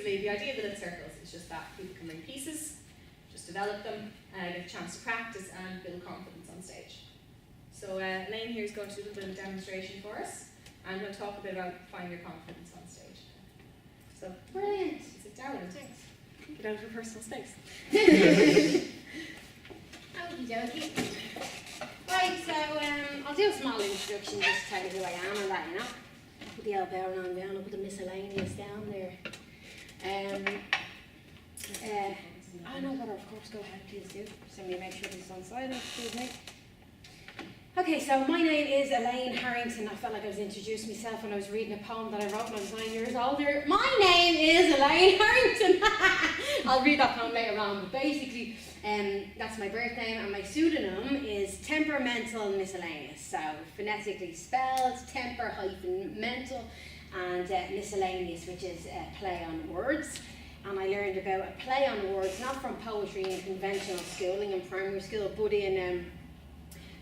basically, the idea of the little circles is just that people can bring pieces, just develop them, get a chance to practice and build confidence on stage. So Elayne here is going to do a little bit of a demonstration for us, and we'll talk a bit about finding your confidence on stage. So, brilliant. Sit down and Thanks. get out of your personal space. Okie dokie. Right, so I'll do a small introduction just to tell you who I am and that, you know. Put the old bearing on down, I'll put the miscellaneous down there. I know better, of course, go ahead, please do. Somebody make sure this is on silent, excuse me. Okay, so my name is Elayne Harrington. I felt like I was introducing myself when I was reading a poem that I wrote when I was 9 years old. My name is Elayne Harrington. I'll read that poem later on, but basically, that's my birth name, and my pseudonym is Temper-Mental MissElayneous. So phonetically spelled, temper-mental, and miscellaneous, which is a play on words. And I learned about a play on words, not from poetry and conventional schooling in primary school, but in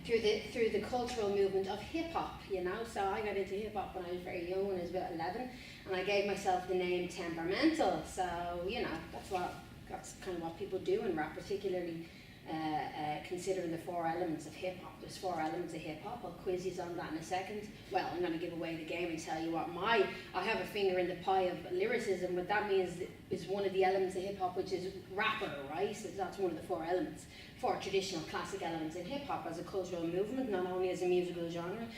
through the cultural movement of hip hop, you know. So I got into hip hop when I was very young, when I was about 11, and I gave myself the name Temper-Mental. So you know, that's kind of what people do in rap, particularly considering the 4 elements of hip hop. There's 4 elements of hip hop. I'll quiz you on that in a second. Well, I'm going to give away the game and tell you what I have a finger in the pie of lyricism. What that means is one of the elements of hip hop, which is rapper, right? So that's one of the 4 elements, 4 traditional classic elements in hip hop as a cultural movement, not only as a musical genre.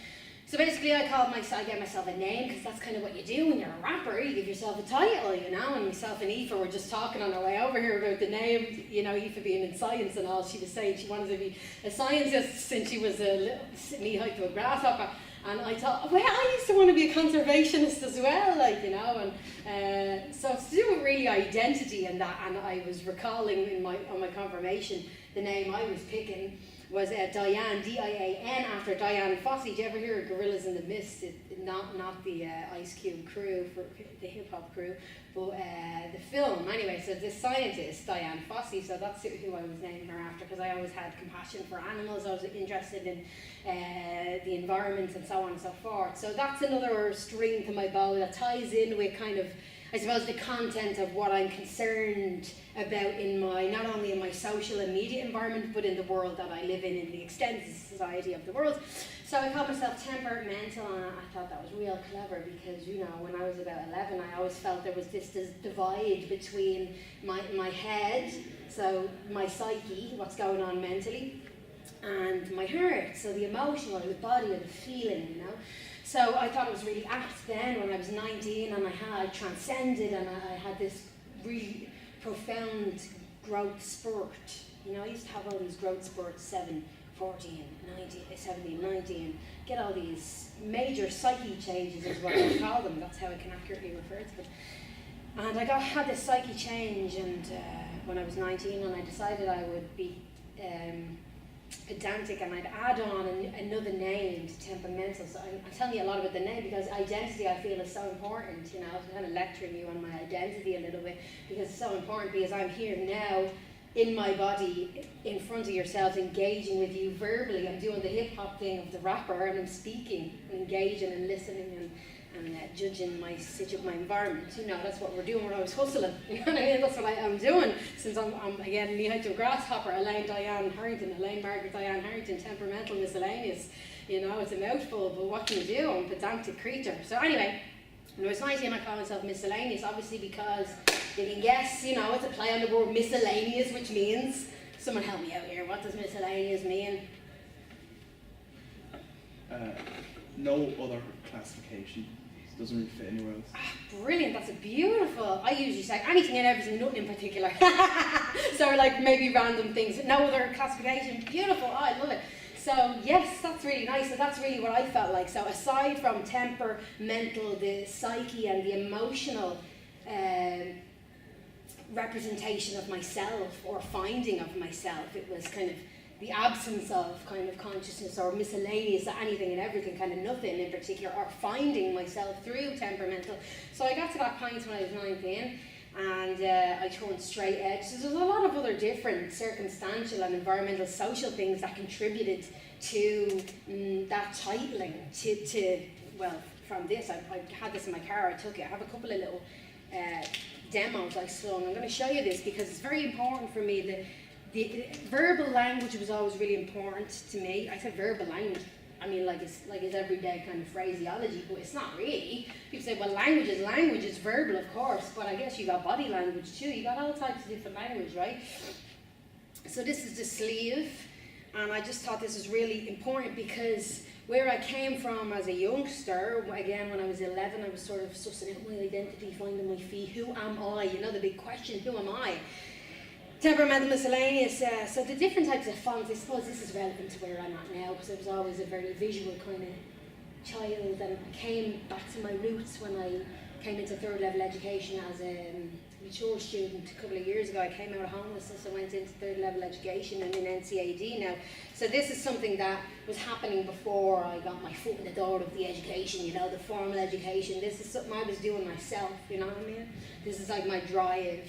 So basically, I gave myself a name, because that's kind of what you do when you're a rapper. You give yourself a title, you know. And myself and Aoife were just talking on our way over here about the name. You know, Aoife being in science and all, she was saying she wanted to be a scientist since she was a little knee-high to a grasshopper. And I thought, well, I used to want to be a conservationist as well, like, you know. And so it's to do with really identity and that. And I was recalling on my confirmation, the name I was picking was Diane, D-I-A-N, after Diane Fossey. Did you ever hear of Gorillas in the Mist? Not the Ice Cube crew, for the hip hop crew, but the film. Anyway, so this scientist, Diane Fossey, so that's who I was naming her after, because I always had compassion for animals. I was interested in the environment and so on and so forth. So that's another string to my bow that ties in with kind of, I suppose, the content of what I'm concerned about in not only in my social immediate environment, but in the world that I live in the extended society of the world. So I called myself Temper-Mental, and I thought that was real clever, because, you know, when I was about 11, I always felt there was this divide between my head, so my psyche, what's going on mentally, and my heart, so the emotional, the body, or the feeling, you know. So I thought it was really apt then when I was 19, and I transcended, and I had this really profound growth spurt. You know, I used to have all these growth spurts, 7, 14, 19, 17, 19, and get all these major psyche changes is what I call them. That's how I can accurately refer to them. And I had this psyche change, and when I was 19, and I decided I would be pedantic, and I'd add on another name to Temper-Mental. So I'm telling you a lot about the name, because identity, I feel, is so important. You know, I'm kind of lecturing you on my identity a little bit, because it's so important, because I'm here now in my body, in front of yourselves, engaging with you verbally. I'm doing the hip-hop thing of the rapper, and I'm speaking, and engaging, and listening, and judging my environment. You know, that's what we're doing when I was hustling. You know what I mean? That's what I'm doing, since I'm again, knee-high to a grasshopper. Elayne Diane Harrington, Elayne Margaret Diane Harrington, Temper-Mental MissElayneous. You know, it's a mouthful, but what can you do? I'm a pedantic creature. So anyway, when I was 19, I called myself Miscellaneous, obviously, because you can guess, you know, it's a play on the word miscellaneous, which means, someone help me out here, what does miscellaneous mean? No other classification. It doesn't really fit anywhere else. Ah, brilliant, that's a beautiful. I usually say anything and everything, nothing in particular. So like maybe random things, no other classification. Beautiful, oh, I love it. So yes, that's really nice. So that's really what I felt like. So aside from temper-mental, the psyche and the emotional representation of myself, or finding of myself, it was kind of the absence of kind of consciousness, or miscellaneous, anything and everything, kind of nothing in particular, or finding myself through temperamental. So I got to that point when I was 19, and I turned straight edge. So there's a lot of other different circumstantial and environmental social things that contributed to that titling, well, from this, I had this in my car, I took it. I have a couple of little demos I saw, and I'm going to show you this because it's very important for me. The verbal language was always really important to me. I said verbal language, I mean like it's everyday kind of phraseology, but it's not really. People say, well, language is verbal, of course, but I guess you got body language too. You got all types of different language, right? So this is the sleeve, and I just thought this was really important because where I came from as a youngster, again when I was 11, I was sort of sussing out my identity, finding my feet. Who am I? You know, the big question, who am I? Temper-Mental MissElayneous, so the different types of fonts, I suppose this is relevant to where I'm at now because I was always a very visual kind of child, and I came back to my roots when I came into third level education as a mature student a couple of years ago. I came out of homelessness and went into third level education and in NCAD now. So this is something that was happening before I got my foot in the door of the education, you know, the formal education. This is something I was doing myself, you know what I mean? This is like my drive.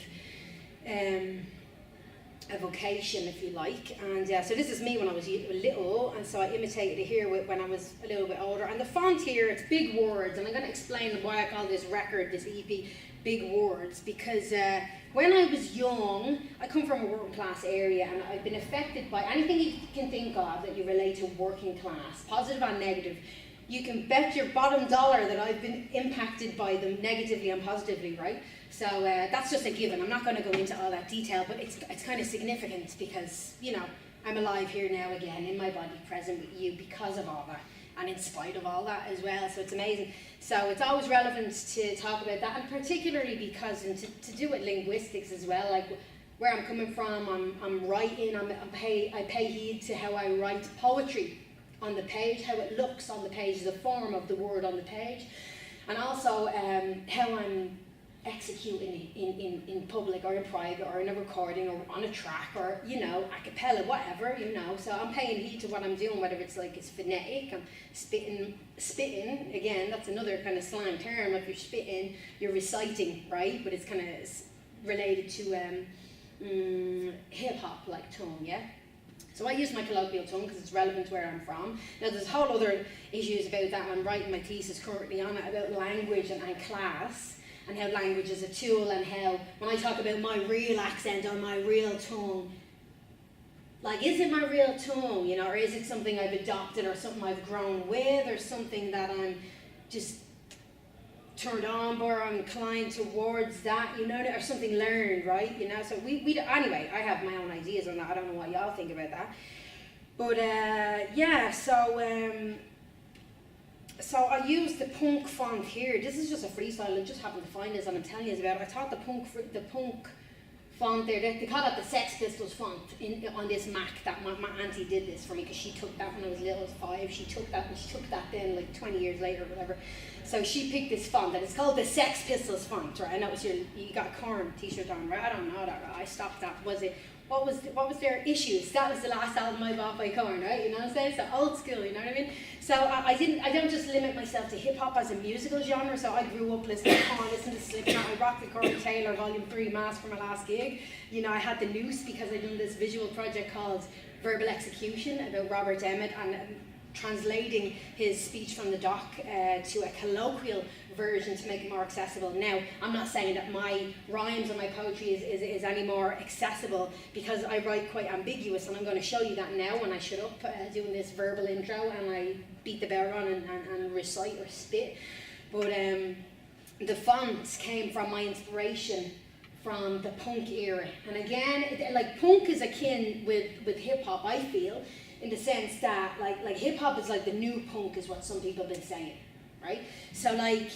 A vocation, if you like, and so this is me when I was little, and so I imitated it here when I was a little bit older. And the font here, it's big words, and I'm going to explain why I call this record, this EP, big words, because when I was young, I come from a working class area, and I've been affected by anything you can think of that you relate to working class, positive and negative. You can bet your bottom dollar that I've been impacted by them negatively and positively, right? So that's just a given. I'm not going to go into all that detail, but it's kind of significant because, you know, I'm alive here now again in my body, present with you because of all that and in spite of all that as well. So it's amazing. So it's always relevant to talk about that, and particularly because, and to do with linguistics as well, like where I'm coming from, I'm writing, I pay heed to how I write poetry on the page, how it looks on the page, the form of the word on the page, and also how I'm executing it in public or in private or in a recording or on a track or, you know, a cappella, whatever, you know. So I'm paying heed to what I'm doing, whether it's like it's phonetic, I'm spitting, again, that's another kind of slang term. If you're spitting, you're reciting, right? But it's kind of related to hip-hop like tongue, yeah? So I use my colloquial tongue because it's relevant to where I'm from. Now there's whole other issues about that, and I'm writing my thesis currently on it about language and class, and how language is a tool, and how when I talk about my real accent or my real tongue, like, is it my real tongue, you know, or is it something I've adopted or something I've grown with or something that I'm just turned on by or I'm inclined towards that, you know, or something learned, right, you know. So we anyway, I have my own ideas on that. I don't know what y'all think about that, but yeah, so I used the punk font here. This is just a freestyle. I just happened to find this and I'm telling you about it. I thought the punk font there, they call it the Sex Pistols font on this Mac. That my auntie did this for me because she took that when I was little, I was 5. She took that, and she took that then like 20 years later or whatever. So she picked this font, and it's called the Sex Pistols font, right? I know you got a Korn t-shirt on, right? I don't know that, right? I stopped that. What was their issues? That was the last album I bought by Korn, right? You know what I'm saying? So old school, you know what I mean? So I don't just limit myself to hip hop as a musical genre. So I grew up listening to Korn, listening to Slipknot. I rocked the Corey Taylor Volume 3 mask for my last gig. You know, I had the noose because I done this visual project called Verbal Execution about Robert Emmett, and translating his speech from the doc to a colloquial version to make it more accessible. Now, I'm not saying that my rhymes and my poetry is any more accessible, because I write quite ambiguous, and I'm going to show you that now when I shut up doing this verbal intro and I beat the bear on and recite or spit. But the fonts came from my inspiration from the punk era. And again, like, punk is akin with hip-hop, I feel, in the sense that like hip-hop is like the new punk, is what some people have been saying, right? So, like,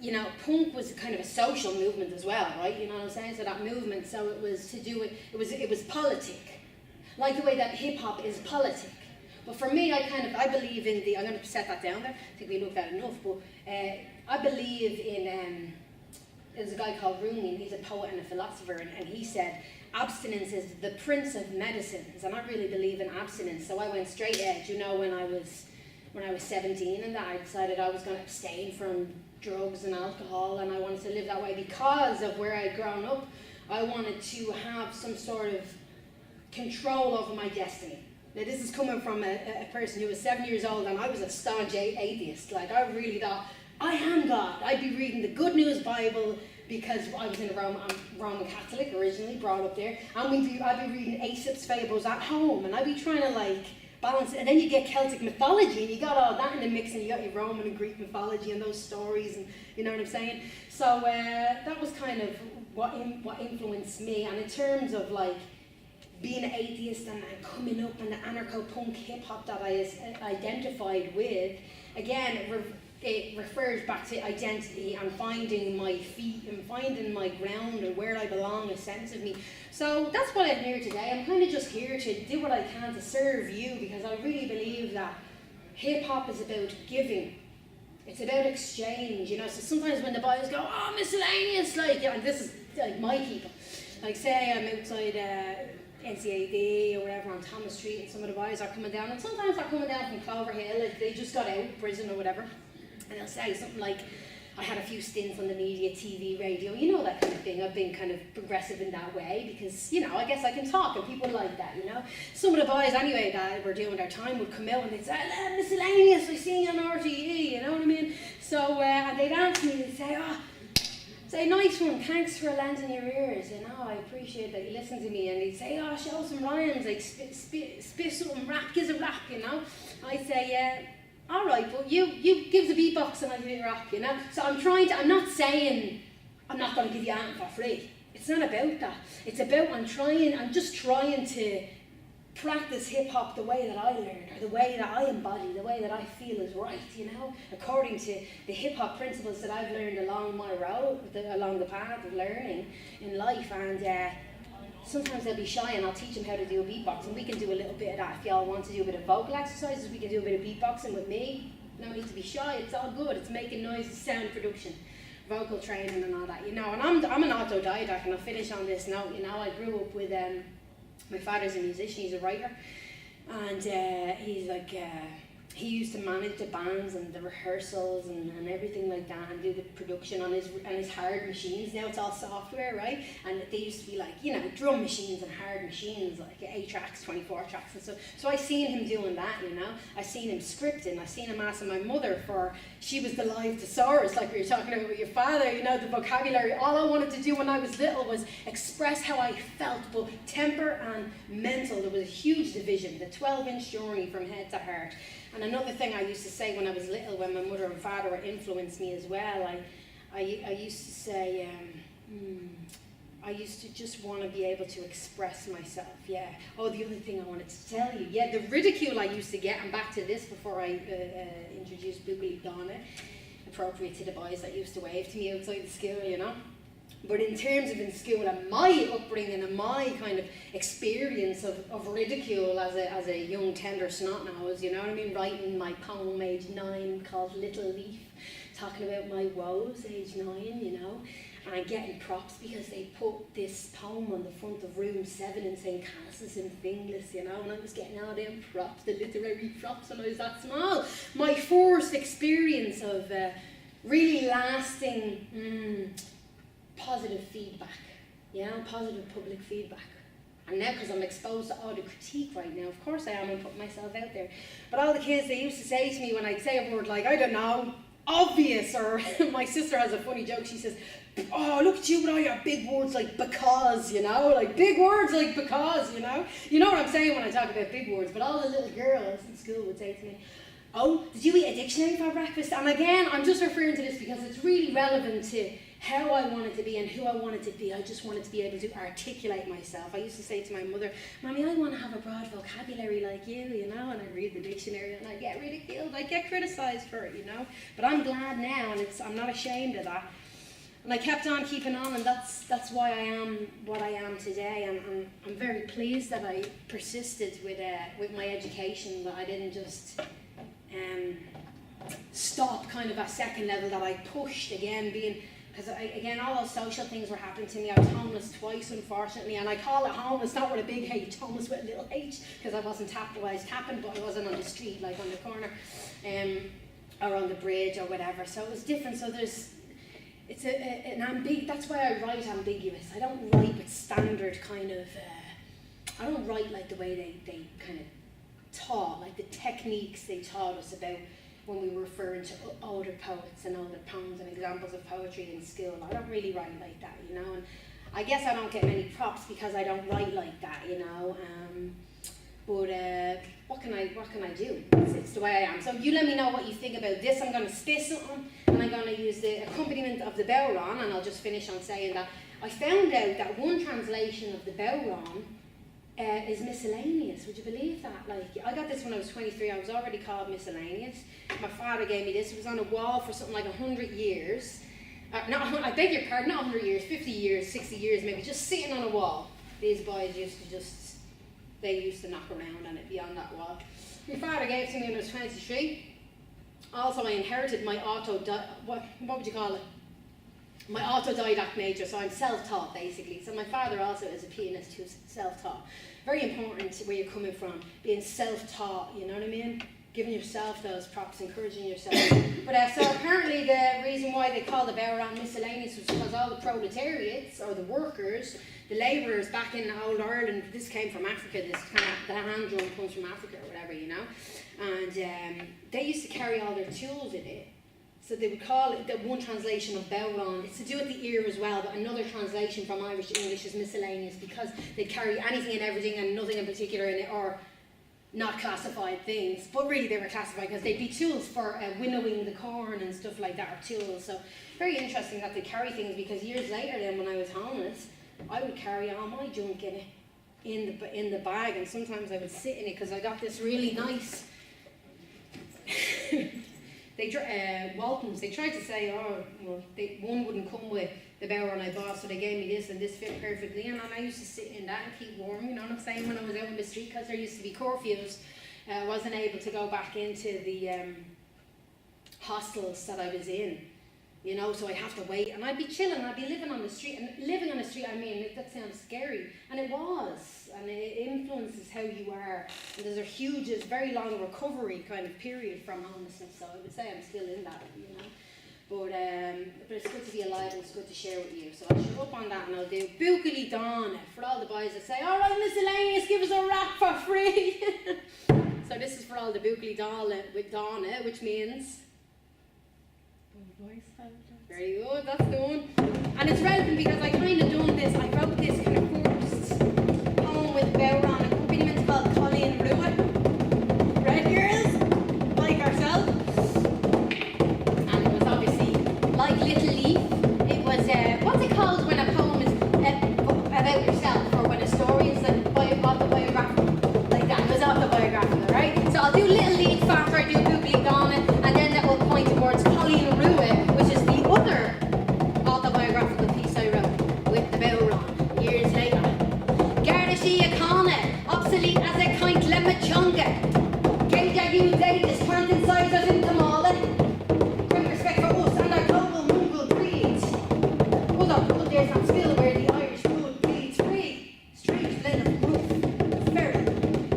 you know, punk was kind of a social movement as well, right? You know what I'm saying? So that movement, so it was to do with, it was politic, like the way that hip-hop is politic. But for me, I believe in I'm going to set that down there, I think we looked at it enough, but I believe in, there's a guy called Rumi, and he's a poet and a philosopher, and he said, abstinence is the prince of medicines, and I really believe in abstinence. So I went straight edge, you know, when I was 17, and that I decided I was going to abstain from drugs and alcohol, and I wanted to live that way because of where I'd grown up. I wanted to have some sort of control over my destiny. Now, this is coming from a person who was 7 years old, and I was a staunch atheist. Like, I really thought, I am God. I'd be reading the Good News Bible because I was in I'm Roman Catholic originally, brought up there, and I'd be reading Aesop's fables at home, and I'd be trying to like balance it, and then you get Celtic mythology, and you got all that in the mix, and you got your Roman and Greek mythology and those stories, and you know what I'm saying? So that was kind of what influenced me, and in terms of like being an atheist and coming up and the anarcho-punk hip-hop that I identified with, again, it refers back to identity and finding my feet and finding my ground and where I belong, a sense of me. So that's what I'm here today. I'm kind of just here to do what I can to serve you, because I really believe that hip-hop is about giving. It's about exchange, you know. So sometimes when the boys go, oh, miscellaneous, like, and this is like my people. Like say I'm outside NCAD or whatever on Thomas Street, and some of the boys are coming down, and sometimes they're coming down from Clover Hill, like they just got out of prison or whatever, and they'll say something like, I had a few stints on the media, TV, radio, you know, that kind of thing. I've been kind of progressive in that way because, you know, I guess I can talk and people like that, you know. Some of the boys anyway that were doing their time would come out and they'd say, miscellaneous, I seen you on RTE, you know what I mean? So, and they'd ask me, they'd say, say, nice one, thanks for lending your ears, you know, I appreciate that you listen to me. And he'd say, show some rhymes, like spit something, rap, gives a rap, you know. I'd say, yeah, all right, but you give the beatbox and I give you rap, you know. So I'm not saying I'm not going to give you anything for free. It's not about that. It's about I'm just trying to practice hip hop the way that I learned, or the way that I embody, the way that I feel is right, you know, according to the hip hop principles that I've learned along my road, along the path of learning in life. And sometimes they'll be shy and I'll teach them how to do a beatbox, and we can do a little bit of that. If y'all want to do a bit of vocal exercises, we can do a bit of beatboxing with me. No need to be shy, it's all good. It's making noise, sound production, vocal training and all that, you know. And I'm an autodidact, and I'll finish on this note, you know. I grew up with, my father's a musician, he's a writer, and he's like, he used to manage the bands and the rehearsals and everything like that, and do the production on his hard machines. Now it's all software, right? And they used to be like, you know, drum machines and hard machines, like 8 tracks, 24 tracks and so. So I seen him doing that, you know. I seen him scripting. I seen him asking my mother she was the live thesaurus, like we were talking about with your father, you know, the vocabulary. All I wanted to do when I was little was express how I felt, but temper and mental, there was a huge division, the 12-inch journey from head to heart. And another thing I used to say when I was little, when my mother and father influenced me as well, I used to say, I used to just want to be able to express myself, yeah. Oh, the other thing I wanted to tell you, yeah, the ridicule I used to get, and back to this before I introduced Buachaillí Donna, appropriate to the boys that used to wave to me outside the school, you know. But in terms of in school and my upbringing and my kind of experience of ridicule as a young tender snot-nose, you know what I mean, writing my poem age 9 called Little Leaf, talking about my woes age 9, you know, and getting props because they put this poem on the front of room 7 in St. Cassis in Finglas, you know, and I was getting all them props, the literary props, when I was that small. My first experience of really lasting positive feedback, you know, positive public feedback. And now, because I'm exposed to all the critique right now, of course I am, and put myself out there. But all the kids, they used to say to me when I'd say a word like, I don't know, obvious, or my sister has a funny joke, she says, oh, look at you with all your big words like because, you know, like big words like because, you know. You know what I'm saying when I talk about big words, but all the little girls in school would say to me, oh, did you eat a dictionary for breakfast? And again, I'm just referring to this because it's really relevant to how I wanted to be and who I wanted to be. I just wanted to be able to articulate myself. I used to say to my mother, Mommy, I want to have a broad vocabulary like you, you know, and I'd read the dictionary and I'd get ridiculed, I'd get criticised for it, you know. But I'm glad now, and I'm not ashamed of that. And I kept on keeping on, and that's why I am what I am today. And I'm very pleased that I persisted with my education, that I didn't just stop kind of at second level, that I pushed again, because again, all those social things were happening to me. I was homeless twice, unfortunately, and I call it homeless, not with a big H, homeless with a little H, because I wasn't tapped. I was tapping, but I wasn't on the street, like on the corner, or on the bridge or whatever. So it was different. So it's that's why I write ambiguous. I don't write with standard kind of, I don't write like the way they kind of taught, like the techniques they taught us about when we were referring to older poets and older poems and examples of poetry in school. I don't really write like that, you know, and I guess I don't get many props because I don't write like that, you know. But what can I do? It's the way I am. So you let me know what you think about this. I'm going to spit something, and I'm going to use the accompaniment of the bowron, and I'll just finish on saying that I found out that one translation of the bowron is miscellaneous. Would you believe that? Like, I got this when I was 23. I was already called miscellaneous. My father gave me this. It was on a wall for something like 100 years. I beg your pardon, not 100 years, 50 years, 60 years maybe, just sitting on a wall. These boys used to knock around on it beyond that wall. My father gave it to me when I was 23. Also, I inherited my what would you call it? My autodidact nature, so I'm self-taught basically. So my father also is a pianist who's self-taught. Very important where you're coming from, being self-taught, you know what I mean? Giving yourself those props, encouraging yourself. But so apparently the reason why they call the bowron miscellaneous was because all the proletariats, or the workers, the labourers back in old Ireland, this came from Africa, this kind of, the hand drum comes from Africa or whatever, you know, and they used to carry all their tools in it, so they would call it, the one translation of bowron, it's to do with the ear as well, but another translation from Irish to English is miscellaneous because they carry anything and everything and nothing in particular in it, or not classified things, but really they were classified because they'd be tools for winnowing the corn and stuff like that, or tools. So very interesting that they carry things, because years later then when I was homeless, I would carry all my junk in the bag, and sometimes I would sit in it because I got this really nice Waltons. They tried to say, oh, well, one wouldn't come with the bowron I bought, so they gave me this, and this fit perfectly, and I used to sit in that and keep warm, you know what I'm saying, when I was out in the street, because there used to be curfews. I wasn't able to go back into the hostels that I was in, you know, so I'd have to wait, and I'd be chilling, I'd be living on the street, and living on the street, I mean, that sounds scary, and it was, and it influences how you are, and there's a very long recovery kind of period from homelessness, so I would say I'm still in that, you know. But it's good to be alive, and it's good to share with you. So I'll shut up on that, and I'll do Buachaillí Donna for all the boys that say, all right, miscellaneous, give us a rap for free. So this is for all the Buachaillí Donna with Donna, which means... Very good, that's the one. And it's relevant because I kind of done this, I wrote this kind of first poem with bowron accompaniment called Colleen Ruitt. Right, girls? Like ourselves. Like Little Leaf, it was, what's it called when a poem is about yourself, or when a story is autobiographical, like that, it was autobiographical, right? So I'll do Little Leaf after I do Buachaillí Donna, and then that will point towards Colleen Ruitt, which is the other autobiographical piece I wrote with the bowron, years later. Garda Síochána, obsolete as a kind lemachunga, Gaja you date is plant incisors in Tamala. There's that skill where the Irish blood bleeds free. Strange blend of roof, ferret,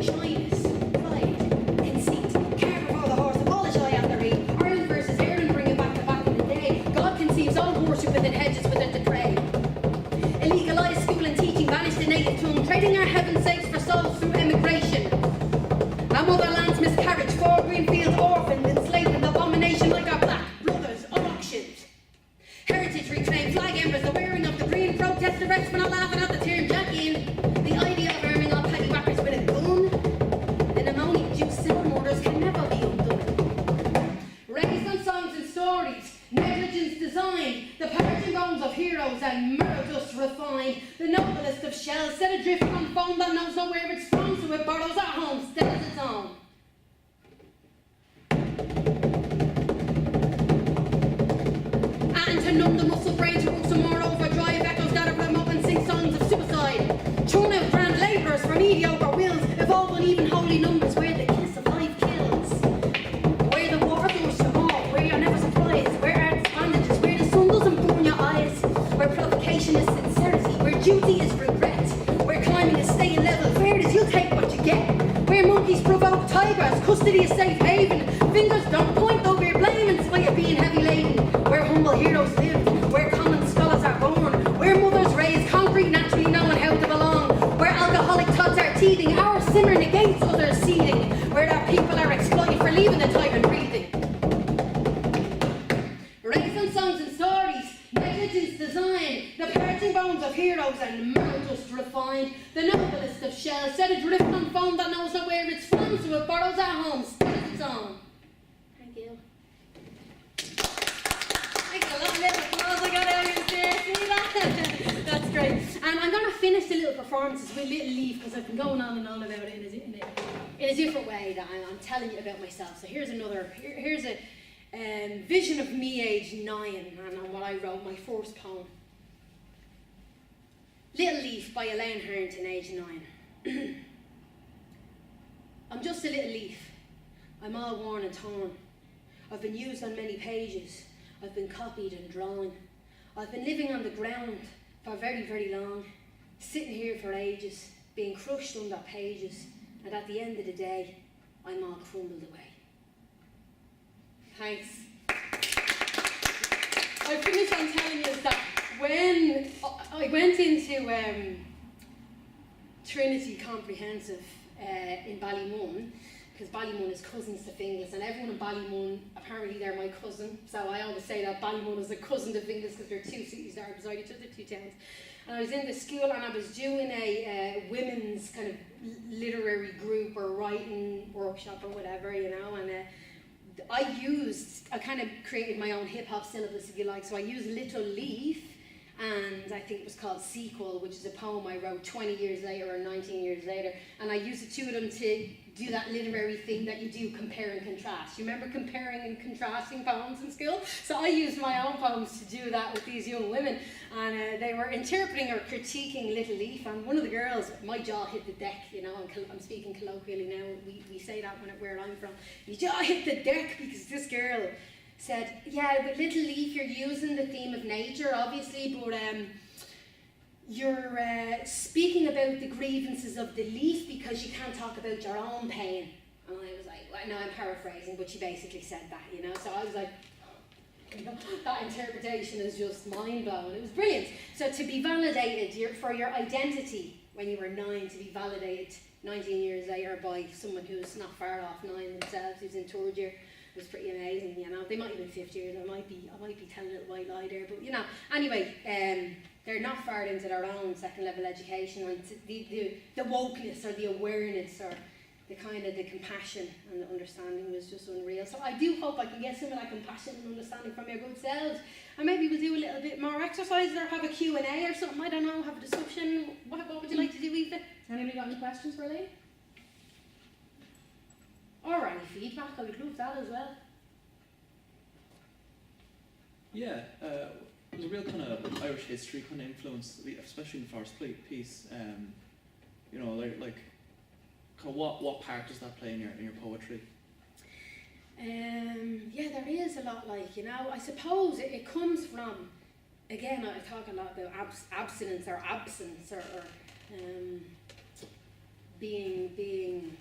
shyness, pride, conceit, care before the horse, abolish I at the rate. Ireland versus Ireland, bring it back in the day. God conceives all worship within hedges within the prey. Illegalised school and teaching, banished the native tongue, trading our heaven's sakes for souls through emigration. Our motherland's miscarriage, four green fields orphaned, enslavement, abomination like our black brothers are auctioned. Heritage reclaimed, flag embers, the wearing of the green, protest the rest for not laughing at the term jacking. The idea of arming all petty whackers with a gun. The pneumonia-induced civil murders can never be undone. Raised on songs and stories, negligence designed, the parting bones of heroes and murder dust refined. The noblest of shells set adrift on foam that knows not where it's from, so it borrows at home, still as its own. And to numb the muscle brain to work some more overdrive, echoes that are remote and sing songs of suicide. Tune out grand labourers for mediocre wills, evolve uneven holy numbers where the kiss of life kills. Where the water goes to all, where you're never surprised, where art's bandages, where the sun doesn't burn your eyes, where provocation is sincerity, where duty is regret, where climbing is staying level, where it is you'll take what you get, where monkeys provoke tigers, custody is safe haven, fingers don't point though we're blaming in spite of being heavy laden, where humble heroes live, where common scholars are born, where mothers raise concrete naturally knowing how to belong, where alcoholic tots are teething, our simmer negates others seething, where our people are exploited for leaving the tyrant breathing. heroes and man just refined. The noblest of shells, set adrift on foam that knows not where it's from, so it borrows at home, stands its own. Thank you. Thanks a lot, little applause I got out of there, see that? That's great. And I'm going to finish the little performances with Little Leaf, because I've been going on and on about it in a different way that I'm telling you about myself. So here's a vision of me aged 9 and on what I wrote, my first poem. Little Leaf by Elayne Harrington, aged 9. I'm just a little leaf. I'm all worn and torn. I've been used on many pages. I've been copied and drawn. I've been living on the ground for very, very long, sitting here for ages, being crushed under pages, and at the end of the day, I'm all crumbled away. Thanks. I finished on telling you that when I went into Trinity Comprehensive in Ballymun, because Ballymun is cousins to Finglas, and everyone in Ballymun, apparently they're my cousin, so I always say that Ballymun is a cousin to Finglas because there are two cities there beside each other, two towns. And I was in the school and I was doing a women's kind of literary group or writing workshop or whatever, you know, and I kind of created my own hip-hop syllabus, if you like. So I used Little Leaf, and I think it was called Sequel, which is a poem I wrote 20 years later or 19 years later. And I used the two of them to do that literary thing that you do, compare and contrast. You remember comparing and contrasting poems in school? So I used my own poems to do that with these young women. And they were interpreting or critiquing Little Leaf. And one of the girls, my jaw hit the deck, you know, I'm speaking colloquially now. We say that where I'm from. Your jaw hit the deck because this girl said, yeah, with Little Leaf you're using the theme of nature, obviously, but you're speaking about the grievances of the leaf because you can't talk about your own pain. And I was like, well, no, I'm paraphrasing, but she basically said that, you know. So I was like, you know, that interpretation is just mind-blowing. It was brilliant. So to be validated for your identity when you were 9, to be validated 19 years later by someone who's not far off 9 themselves, who's in 3rd year, was pretty amazing, you know. They might have been 5th years, I might be telling a little white lie there, but you know. Anyway, they're not far into their own 2nd level education, and the wokeness or the awareness or the kind of the compassion and the understanding was just unreal. So I do hope I can get some of that compassion and understanding from your good selves, and maybe we'll do a little bit more exercises or have a Q&A or something, I don't know, have a discussion. What would you like to do, Eva? Anybody got any questions for Elayne? Or any feedback, I would love that as well. Yeah, it was a real kind of Irish history kind of influence, especially in the first piece. You know, like kind of what part does that play in your poetry? Yeah, there is a lot, like, you know. I suppose it comes from, again, I talk a lot about abstinence or absence or being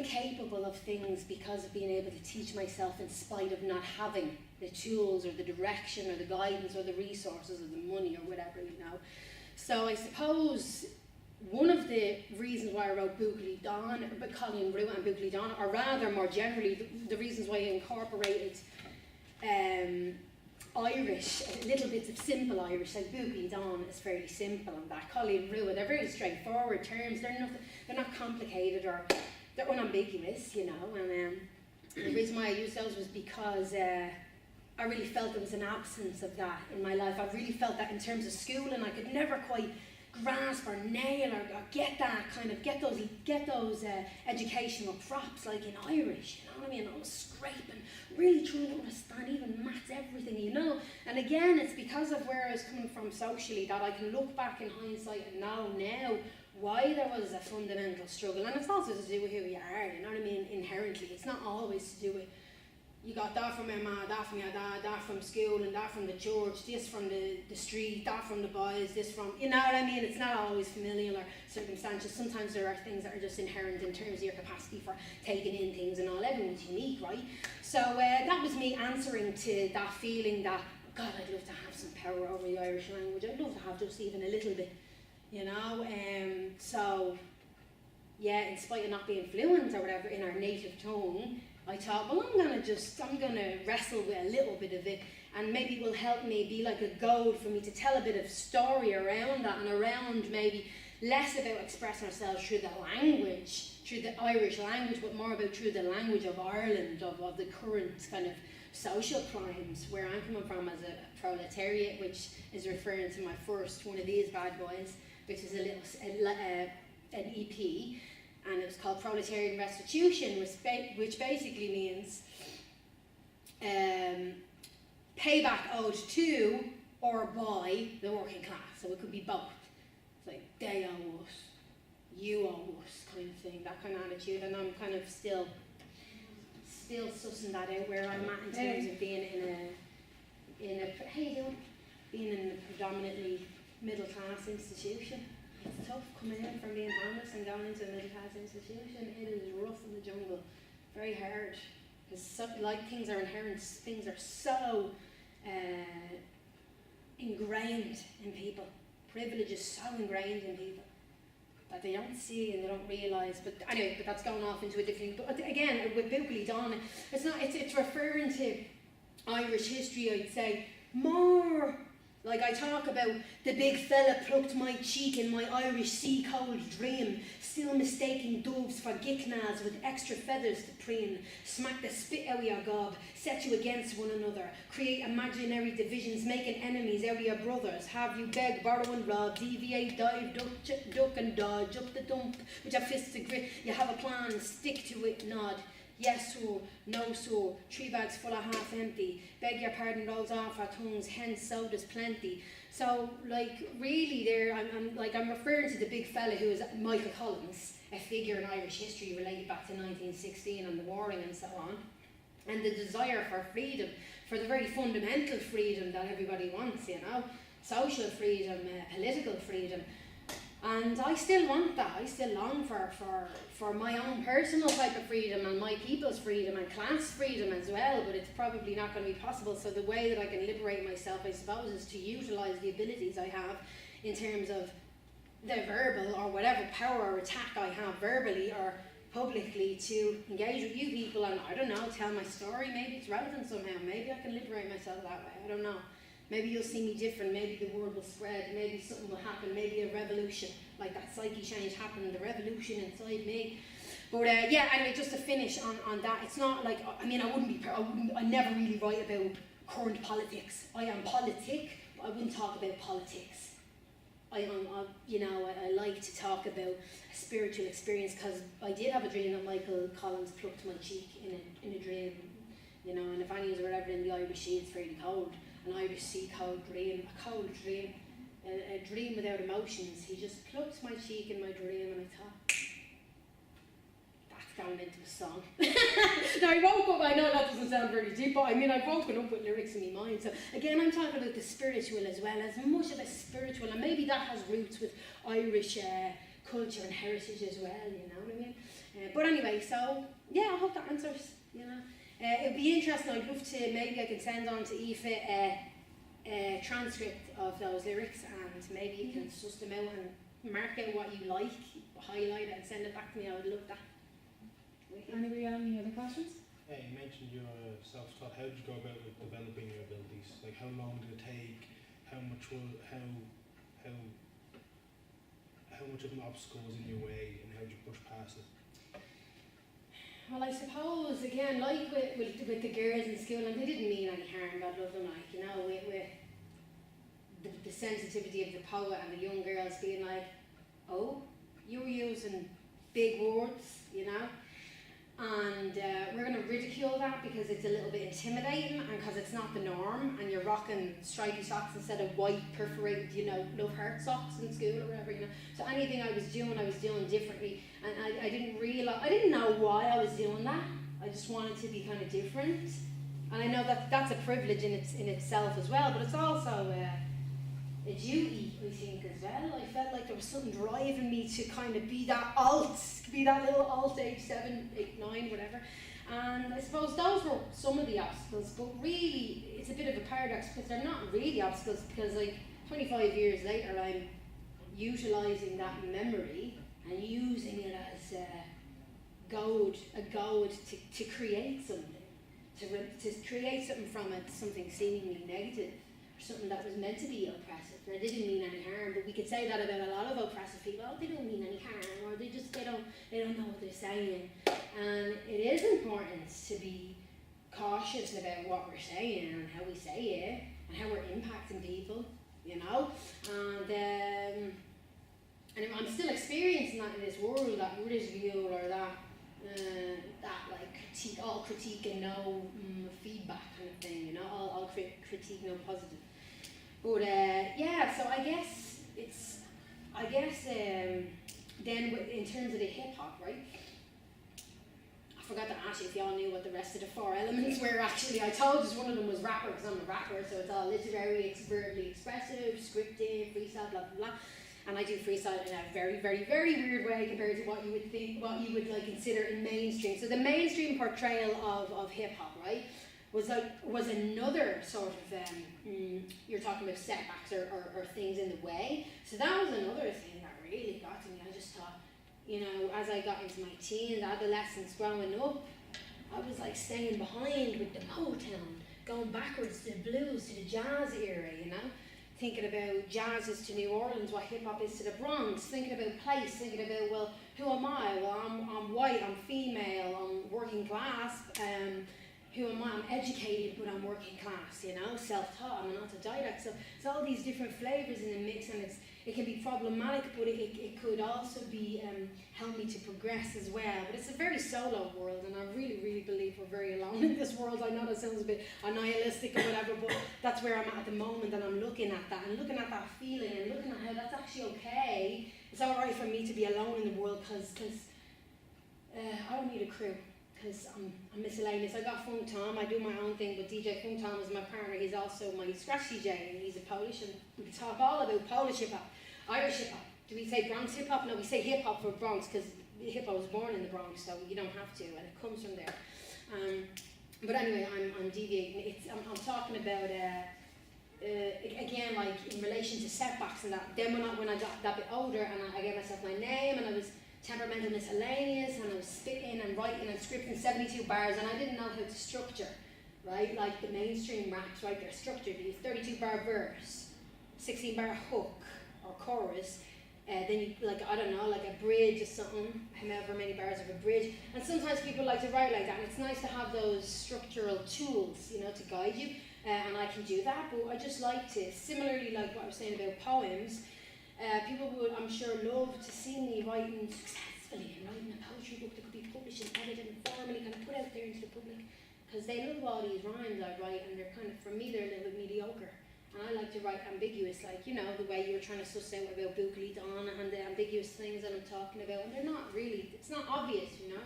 capable of things because of being able to teach myself in spite of not having the tools or the direction or the guidance or the resources or the money or whatever, you know. So I suppose one of the reasons why I wrote Buachaillí and Rue and Buachaillí Dawn, or rather more generally the reasons why I incorporated Irish, little bits of simple Irish, like Buachaillí Dawn is fairly simple, and that Colleen and Rue, they're very straightforward terms, they're not complicated or they're unambiguous, you know. And the reason why I used those was because I really felt there was an absence of that in my life. I really felt that in terms of school, and I could never quite grasp or nail or get that kind of get those educational props like in Irish, you know what I mean? I was scraping, really trying to understand even maths, everything, you know. And again, it's because of where I was coming from socially that I can look back in hindsight and know now why there was a fundamental struggle. And it's also to do with who you are, you know what I mean, inherently. It's not always to do with you got that from your ma, that from your dad, that from school, and that from the church, this from the street, that from the boys, this from, you know what I mean? It's not always familial or circumstantial. Sometimes there are things that are just inherent in terms of your capacity for taking in things and all. Everyone's unique, right? So that was me answering to that feeling that, God, I'd love to have some power over the Irish language. I'd love to have just even a little bit, you know? So, yeah, in spite of not being fluent or whatever in our native tongue, I thought, well, I'm gonna wrestle with a little bit of it and maybe it will help me be like a goad for me to tell a bit of story around that, and around maybe less about expressing ourselves through the language, through the Irish language, but more about through the language of Ireland, of the current kind of social crimes, where I'm coming from as a proletariat, which is referring to my first one of these bad boys, which is an EP, and it was called Proletarian Restitution, which basically means payback owed to or by the working class. So it could be both. It's like, they owe us, you owe us, kind of thing, that kind of attitude. And I'm kind of still sussing that out where I'm at in terms of being in a predominantly middle class institution. It's tough coming in from being homeless and going into a middle class institution. It is rough in the jungle, very hard. Because things are inherent, things are so ingrained in people. Privilege is so ingrained in people that they don't see and they don't realise. But anyway, but that's going off into a different. But again, with Buachaillí Dawn, it's referring to Irish history. I'd say more. Like I talk about the big fella plucked my cheek in my Irish sea-cold dream, still mistaking doves for gicknaws with extra feathers to preen, smack the spit out of your gob, set you against one another, create imaginary divisions, making enemies out of your brothers, have you beg, borrow and rob, deviate, dive, duck and dodge, up the dump, with your fists to grit, you have a plan, stick to it, nod. Yes, sir, no, sir, 3 bags full of half empty. Beg your pardon rolls off our tongues, hence soda's plenty. So, like, really there, I'm referring to the big fella who is Michael Collins, a figure in Irish history related back to 1916 and the warring and so on. And the desire for freedom, for the very fundamental freedom that everybody wants, you know, social freedom, political freedom. And I still want that. I still long for my own personal type of freedom and my people's freedom and class freedom as well, but it's probably not going to be possible. So the way that I can liberate myself, I suppose, is to utilise the abilities I have in terms of the verbal or whatever power or attack I have verbally or publicly to engage with you people and, I don't know, tell my story. Maybe it's relevant somehow. Maybe I can liberate myself that way. I don't know. Maybe you'll see me different, maybe the word will spread, maybe something will happen, maybe a revolution, like that psyche change happened, the revolution inside me. But yeah, anyway, just to finish on that, it's not like, I mean, I never really write about current politics. I am politic, but I wouldn't talk about politics. I like to talk about a spiritual experience, because I did have a dream that Michael Collins plucked my cheek in a dream, you know, and if any of you were ever in the Irish Sea, it's fairly cold. An Irish sea cold dream, a cold dream, a dream without emotions. He just plucked my cheek in my dream, and I thought, that's going into a song. Now I woke up, I know that doesn't sound very deep, but I mean I've woken up with lyrics in my mind. So again, I'm talking about the spiritual as well, as much of a spiritual, and maybe that has roots with Irish culture and heritage as well, you know what I mean? But anyway, so yeah, I hope that answers, you know. It'd be interesting, I'd love to, maybe I can send on to Aoife a transcript of those lyrics, and maybe you can suss them out and mark out what you like, highlight it and send it back to me. I would love that. Anybody have any other questions? You mentioned your self-taught. How did you go about developing your abilities? Like, how long did it take? How much of an obstacle was in your way, and how did you push past it? Well, I suppose, again, like with the girls in school, and they didn't mean any harm, God love them, like, you know, with the sensitivity of the poet and the young girls being like, oh, you were using big words, you know, and we're going to ridicule that because it's a little bit intimidating and because it's not the norm, and you're rocking stripy socks instead of white perforated, you know, love heart socks in school or whatever, you know. So anything I was doing differently, and I didn't know why I was doing that. I just wanted to be kind of different, and I know that that's a privilege in itself as well, but it's also a duty, I think, as well. I felt like there was something driving me to kind of be that little alt age 7, 8, 9, whatever. And I suppose those were some of the obstacles, but really it's a bit of a paradox because they're not really obstacles, because like 25 years later I'm utilising that memory and using it as a goad to create something, to create something from it, something seemingly negative, or something that was meant to be oppressive. And it didn't mean any harm, but we could say that about a lot of oppressive people. Oh, they don't mean any harm, or they don't know what they're saying. And it is important to be cautious about what we're saying and how we say it and how we're impacting people, you know. And I'm still experiencing that in this world, that ridicule or that like critique and no feedback kind of thing, you know. All critique, no positive. But yeah, so I guess then in terms of the hip hop, right? I forgot to ask you if y'all knew what the rest of the 4 elements were. Actually, I told you one of them was rapper, because I'm a rapper, so it's all literary, verbally expressive, scripted, freestyle, blah blah blah. And I do freestyle in a very, very, very weird way compared to what you would think, what you would like consider in mainstream. So the mainstream portrayal of hip hop, right, was another sort of you're talking about setbacks or things in the way. So that was another thing that really got to me. I just thought, you know, as I got into my teens, adolescence, growing up, I was like staying behind with the Motown, going backwards to the blues, to the jazz era, you know, thinking about jazz is to New Orleans, what hip hop is to the Bronx, thinking about place, thinking about, well, who am I? Well, I'm white, I'm female, I'm working class, who am I? I'm educated, but I'm working class, you know, self-taught, I'm an autodidact. So it's all these different flavors in the mix, and it can be problematic, but it could also be help me to progress as well. But it's a very solo world, and I really, really believe we're very alone in this world. I know that sounds a bit nihilistic or whatever, but that's where I'm at the moment, and I'm looking at that, and looking at that feeling, and looking at how that's actually okay. It's all right for me to be alone in the world, because I don't need a crew. Because I'm miscellaneous. I got Funk Tom, I do my own thing, but DJ Funk Tom is my partner. He's also my scratch DJ, and he's a Polish, and we can talk all about Polish hip hop, Irish hip hop. Do we say Bronx hip hop? No, we say hip hop for Bronx, because hip hop was born in the Bronx, so you don't have to, and it comes from there. But anyway, I'm deviating. I'm talking about again, like in relation to setbacks and that. Then when I got that bit older, and I gave myself my name, and I was Temper-Mental MissElayneous, and I was spitting and writing and scripting 72 bars, and I didn't know how to structure, right? Like the mainstream raps, right? They're structured. You 32-bar verse, 16-bar hook or chorus, then you like, I don't know, like a bridge or something, however many bars of a bridge. And sometimes people like to write like that, and it's nice to have those structural tools, you know, to guide you. And I can do that, but I just like to, similarly like what I was saying about poems. People would, I'm sure, love to see me writing successfully and writing a poetry book that could be published and edited and formally kind of put out there into the public, because they love all these rhymes I write, and they're kind of, for me, they're a little bit mediocre. And I like to write ambiguous, like, you know, the way you were trying to suss out about Buachaillí and the ambiguous things that I'm talking about, and they're not really, it's not obvious, you know.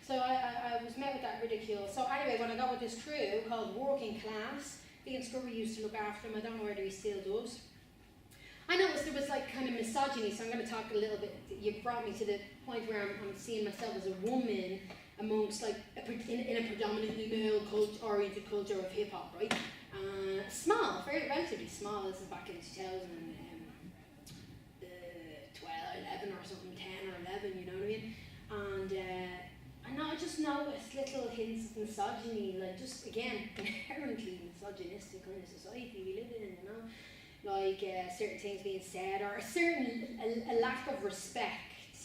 So I was met with that ridicule. So anyway, when I got with this crew called Working Class, Ian Scurry used to look after him, I don't know whether he still does. I noticed there was like kind of misogyny, so I'm going to talk a little bit. You brought me to the point where I'm seeing myself as a woman amongst like in a predominantly male-oriented culture of hip hop, right? Small, very relatively small. This is back in 11 or something, 10 or 11, you know what I mean? And I just noticed little hints of misogyny, like just again inherently misogynistic kind of society we live in, you know. Like certain things being said, or a lack of respect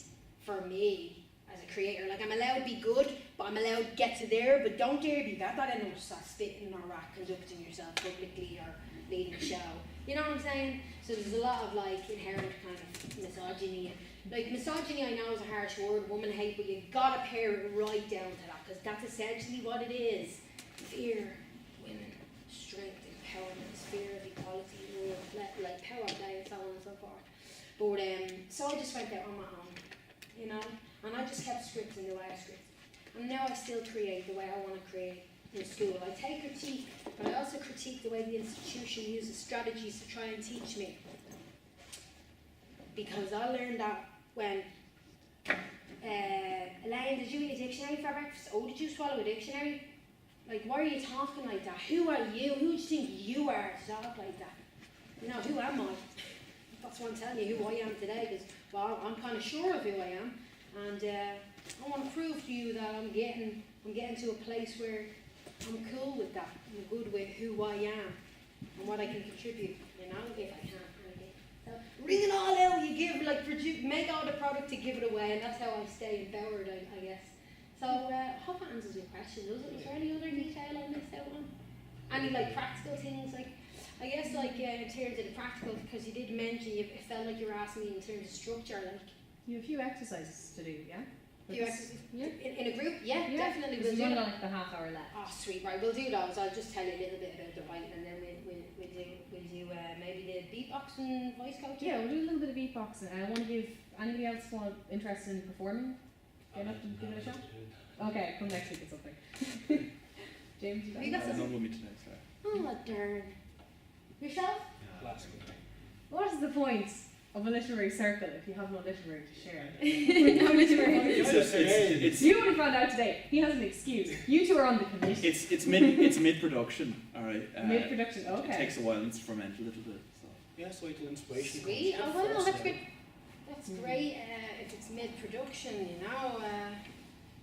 for me as a creator. Like I'm allowed to be good, but I'm allowed to get to there, but don't dare be that enough to start spitting or conducting yourself publicly or leading a show. You know what I'm saying? So there's a lot of like inherent kind of misogyny. Like misogyny, I know is a harsh word, woman hate, but you gotta pare it right down to that, because that's essentially what it is. Fear, women, strength, empowerment, fear of equality, like power play and so on and so forth. But so I just went out on my own, you know, and I just kept scripting the way I script. And now I still create the way I want to create in school. I take critique, but I also critique the way the institution uses strategies to try and teach me. Because I learned that when Elayne, did you eat a dictionary for breakfast? Oh, did you swallow a dictionary? Like, why are you talking like that? Who are you? Who do you think you are to talk like that? You know, who am I? That's why I'm telling you who I am today, because, well, I'm kind of sure of who I am. And I want to prove to you that I'm getting to a place where I'm cool with that. I'm good with who I am and what I can contribute, you know, if I can. So ring it all out, you give, like, make all the product to give it away, and that's how I stay empowered, I guess. So, hope that answers your question. Was there any other detail I missed out on? Any, like, practical things? Like, I guess, like, in terms of the practical, because you did mention, it felt like you were asking me in terms of structure, like. You have a few exercises to do, yeah? In a group? Yeah, definitely. We'll We've do only that. got like the half hour left. Oh, sweet, right, we'll do those. I'll just tell you a little bit about the bite, and then we'll do maybe the beatboxing voice coaching. Yeah, we'll do a little bit of beatboxing. I want to give anybody else interested in performing? Get up and give it a shot? Okay, come next week or something. James, you got You got Not some? with me today, sorry. Oh, darn. Yourself? Last What is the point of a literary circle if you have no literary to share? No literary. It's You only found out today. He has an excuse. You two are on the committee. it's mid production, all right. Mid-production, It okay. takes a while and it's ferment a little bit. So. Yeah, so wait till inspiration Sweet. comes. Oh, well, that's First, good. That's great. If it's mid-production, you know,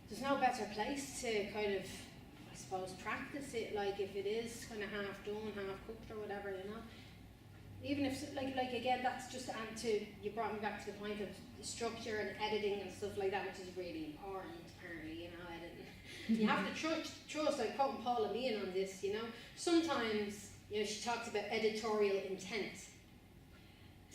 there's no better place to kind of, I suppose, practice it. Like if it is kind of half done, half cooked, or whatever, you know. Even if, like again, that's just to add to. You brought me back to the point of structure and editing and stuff like that, which is really important. Apparently, you know, editing. You have to trust. Like quoting Paula Meehan on this, you know. Sometimes, you know, she talks about editorial intent.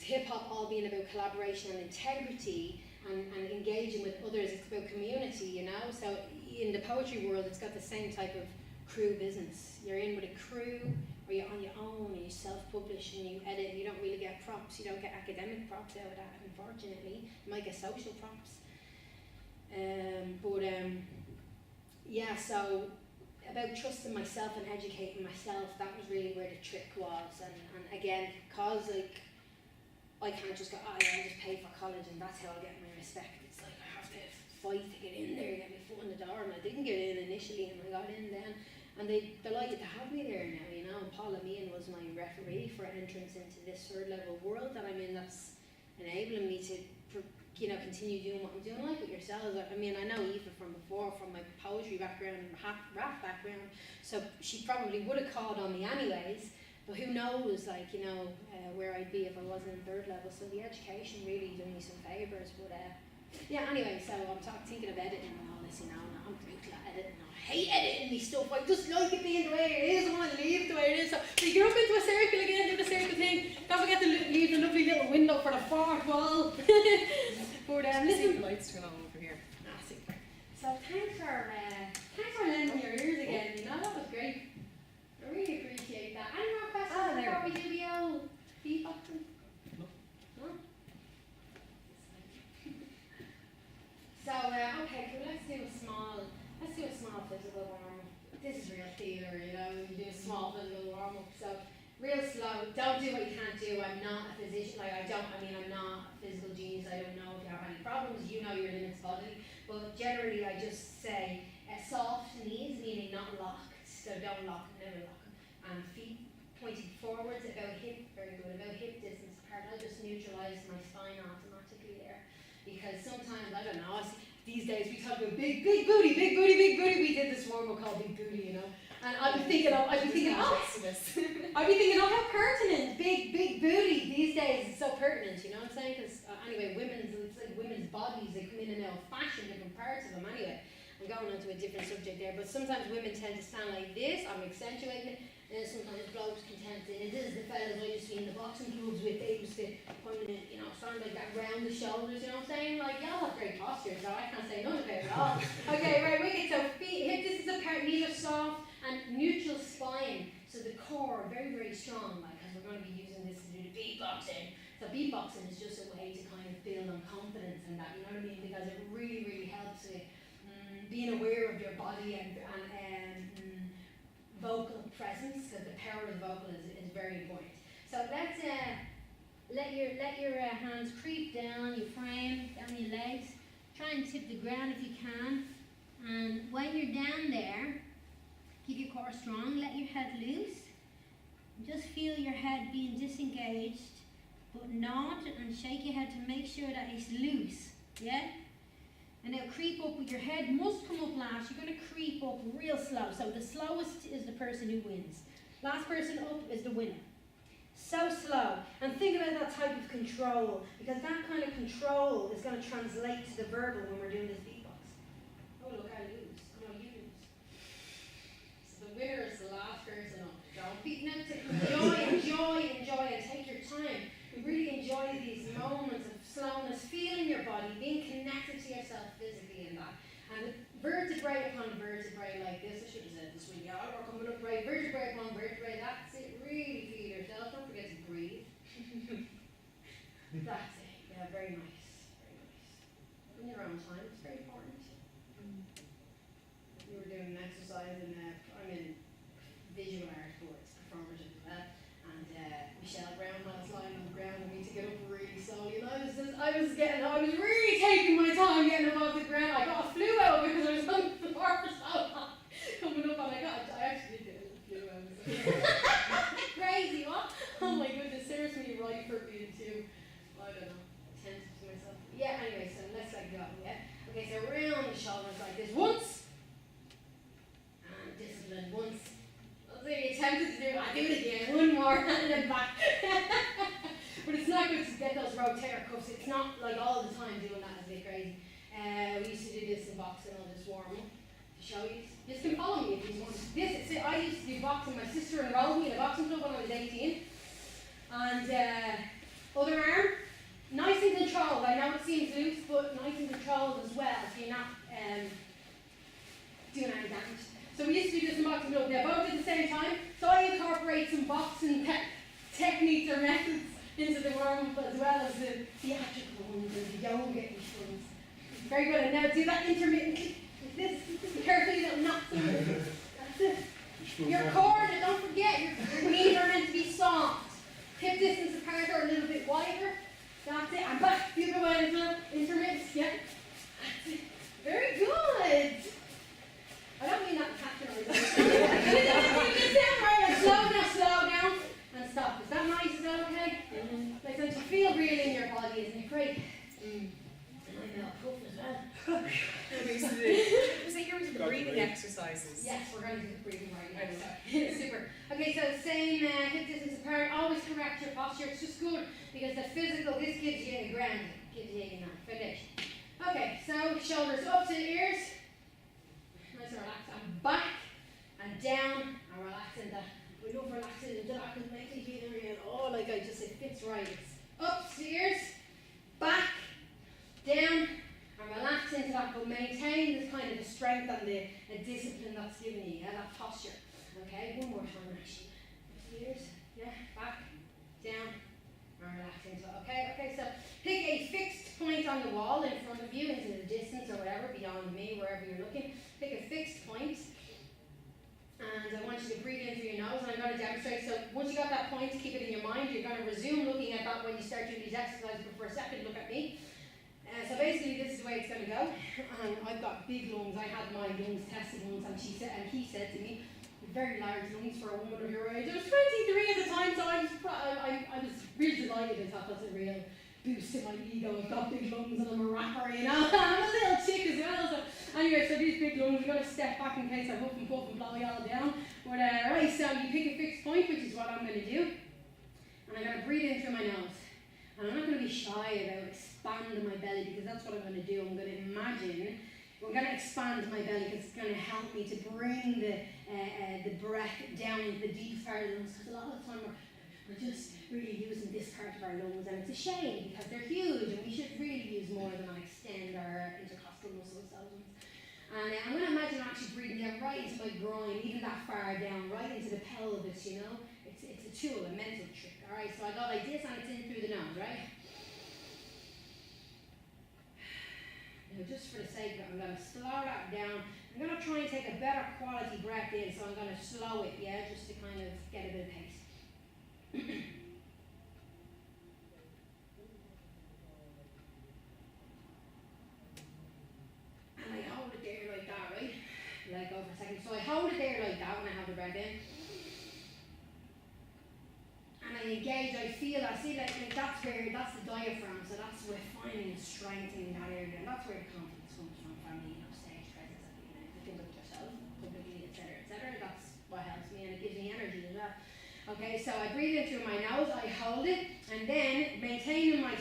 Hip hop all being about collaboration and integrity and engaging with others. It's about community, you know. So in the poetry world, it's got the same type of crew business. You're in with a crew, or you're on your own, and you self-publish and you edit. And you don't really get props. You don't get academic props out of that, unfortunately. You might get social props. Yeah. So about trusting myself and educating myself, that was really where the trick was. And again, cause like. I can't just go, oh yeah, I'll just pay for college and that's how I get my respect. It's like I have to fight to get in there, get my foot in the door, and I didn't get in initially, and I got in then. And they're delighted to have me there now, you know. And Paula Meehan was my referee for entrance into this third level world that I'm in, that's enabling me to, you know, continue doing what I'm doing. Like with yourselves, I mean, I know Eva from before, from my poetry background and rap background, so she probably would have called on me anyways. But who knows, like, you know, where I'd be if I wasn't in third level. So the education really did me some favours. But yeah, anyway, so I'm thinking of editing and all this, you know, and I'm brutal at editing. I hate editing these stuff. I just like it being the way it is. I want to leave it the way it is. So you get up into a circle again, do the circle thing. Don't forget to leave the lovely little window for the fourth wall. But listen. The lights turn on over here. Ah, super. So thanks for lending your ears again. You know, that was great. I really appreciate that. Any more questions before we do the old beatboxing? No. No? So, okay, cool. Let's do a small physical warm-up. This is real theatre, you know, you do a small physical warm-up. So, real slow. Don't do what you can't do. I'm not a physician. Like, I'm not a physical genius. I don't know if you have any problems. You know your limits bodily. But generally, I just say soft knees, meaning not locked. So don't lock them, never lock them. And feet pointing forwards, about hip, very good, about hip distance apart. I just neutralise my spine automatically there. Because sometimes, I don't know, these days we talk about big booty. We did this warm-up called big booty, you know. And I'd be thinking, how pertinent, big booty these days is so pertinent, you know what I'm saying? Because anyway, it's like women's bodies, they come in and out of fashion, different parts of them anyway. I'm going on to a different subject there, but sometimes women tend to stand like this, I'm accentuating it, and then sometimes blokes can tend to, and this is the fellas I used to be in the boxing clubs with, they used to point it, you know, stand like that round the shoulders, you know what I'm saying? Like, y'all have great posture, so I can't say nothing about it at all. Okay, right, wicked, so feet, hip distance apart, knees are soft, and neutral spine, so the core, very, very strong, like, because we're going to be using this to do the beatboxing. So beatboxing is just a way to kind of build on confidence and that, you know what I mean? Because it really, really helps with being aware of your body and vocal presence, because the power of the vocal is very important. So let's let your hands creep down your frame, down your legs. Try and tip the ground if you can. And when you're down there, keep your core strong. Let your head loose. Just feel your head being disengaged, but nod and shake your head to make sure that it's loose. Yeah. And now creep up, with your head must come up last. You're going to creep up real slow. So the slowest is the person who wins. Last person up is the winner. So slow. And think about that type of control, because that kind of control is going to translate to the verbal when we're doing this beatbox. Oh look, I lose. Come on, you lose. So the winner is the last person up. Don't beat them to enjoy, and take your time. Really enjoy these moments of slowness, feeling your body, being connected to yourself physically in that. And vertebrae upon vertebrae like this, I should have said this when you are coming up right, vertebrae upon vertebrae, that's it, really feel yourself, don't forget to breathe. That's it, yeah, very nice, very nice. In your own time, it's very important. We were doing an exercise in, I'm in visual art course, performative, and Michelle Brown had us lying on the ground and we to get up really slowly, and I was really taking my time getting above the ground. I got a flu out because I was on the floor for so long coming up, and I actually did get a flu out. Crazy, what? Oh my goodness, seriously, right for being too, I don't know, attentive to myself. Yeah, anyway, so let's let go, yeah? Okay, so round the shoulders like this once, and discipline once. So you attempted to do it, I do it again, one more, and then back. But it's not good to get those rotator cuffs. It's not like all the time doing that, is a bit crazy. We used to do this in boxing. I'll just warm up to show you. You can follow me if you want. I used to do boxing. My sister enrolled me in a boxing club when I was 18. And other arm, nice and controlled. I know it seems loose, but nice and controlled as well, so you're not doing any damage. So we used to do this in boxing club. They're both at the same time. So I incorporate some boxing techniques or methods into the warm-up as well as the theatrical ones and the yoga-ish ones. Very good. And now do that intermittently. Like this. Carefully, little knots in it. That's it. Your core, and don't forget, your knees are meant to be soft. Hip distance apart or a little bit wider. That's it. And back the other way as well. Intermittent. Yeah. That's it. Very good. I don't mean that patronizing. Slow down, and stop. Is that nice? Is that okay? Like, so you feel real in your body, isn't it? Great. And I know, tough as well. Was it yours, the breathing exercises? Yes, we're going to do the breathing right now. Super. Okay, so same hip distance apart. Always correct your posture. It's just good because the physical, this gives you a grounding, gives you a foundation. Okay, so shoulders up to the ears. Nice and relaxed. And back and down and relax into. We love relaxing into that because it makes you feel real. Oh, like I just said, it fits right. It's up to the ears, back, down, and relax into that, but maintain this kind of the strength and the discipline that's given you, yeah, that posture. Okay, one more time actually. Up to the ears, yeah, back, down, and relax into it. Okay, so pick a fixed point on the wall in front of you, into the distance or whatever, beyond me, wherever you're looking. Pick a fixed point. And I want you to breathe in through your nose, and I'm going to demonstrate. So once you got that point, keep it in your mind. You're going to resume looking at that when you start doing these exercises, but for a second, look at me. So basically, this is the way it's going to go. And I've got big lungs. I had my lungs tested once, and he said to me, very large lungs for a woman of your age. I was 23 at the time, so I was really delighted. I thought that's a real boost to my ego. I've got big lungs and I'm a rapper, you know. I'm a little chick as well. So anyway, so these big lungs, we've got to step back in case I huff and puff and blow you all down. But right, so you pick a fixed point, which is what I'm going to do. And I'm going to breathe in through my nose. And I'm not going to be shy about expanding my belly because that's what I'm going to do. I'm going to imagine, I'm going to expand my belly because it's going to help me to bring the breath down into the deep part of the lungs. Because a lot of the time we're just really using this part of our lungs, and it's a shame because they're huge and we should really use more of them and extend our intercostal muscles. And I'm going to imagine actually breathing down right into my groin, even that far down, right into the pelvis, you know. It's a tool, a mental trick, alright? So I go like this and it's in through the nose, right? Now just for the sake of it, I'm going to slow that down. I'm going to try and take a better quality breath in, so I'm going to slow it, yeah, just to kind of get a bit of pace. And I hold it there like that, right? Let it go for a second. So I hold it there like that when I have the breath in. And I engage, I see like that's the diaphragm, so that's refining, strengthening that area, and that's where the confidence comes from me, stage presence, if you think of it yourself, publicly, etc. That's what helps me, and it gives me energy as well. Okay, so I breathe in through my nose, I hold it, and then maintaining I'm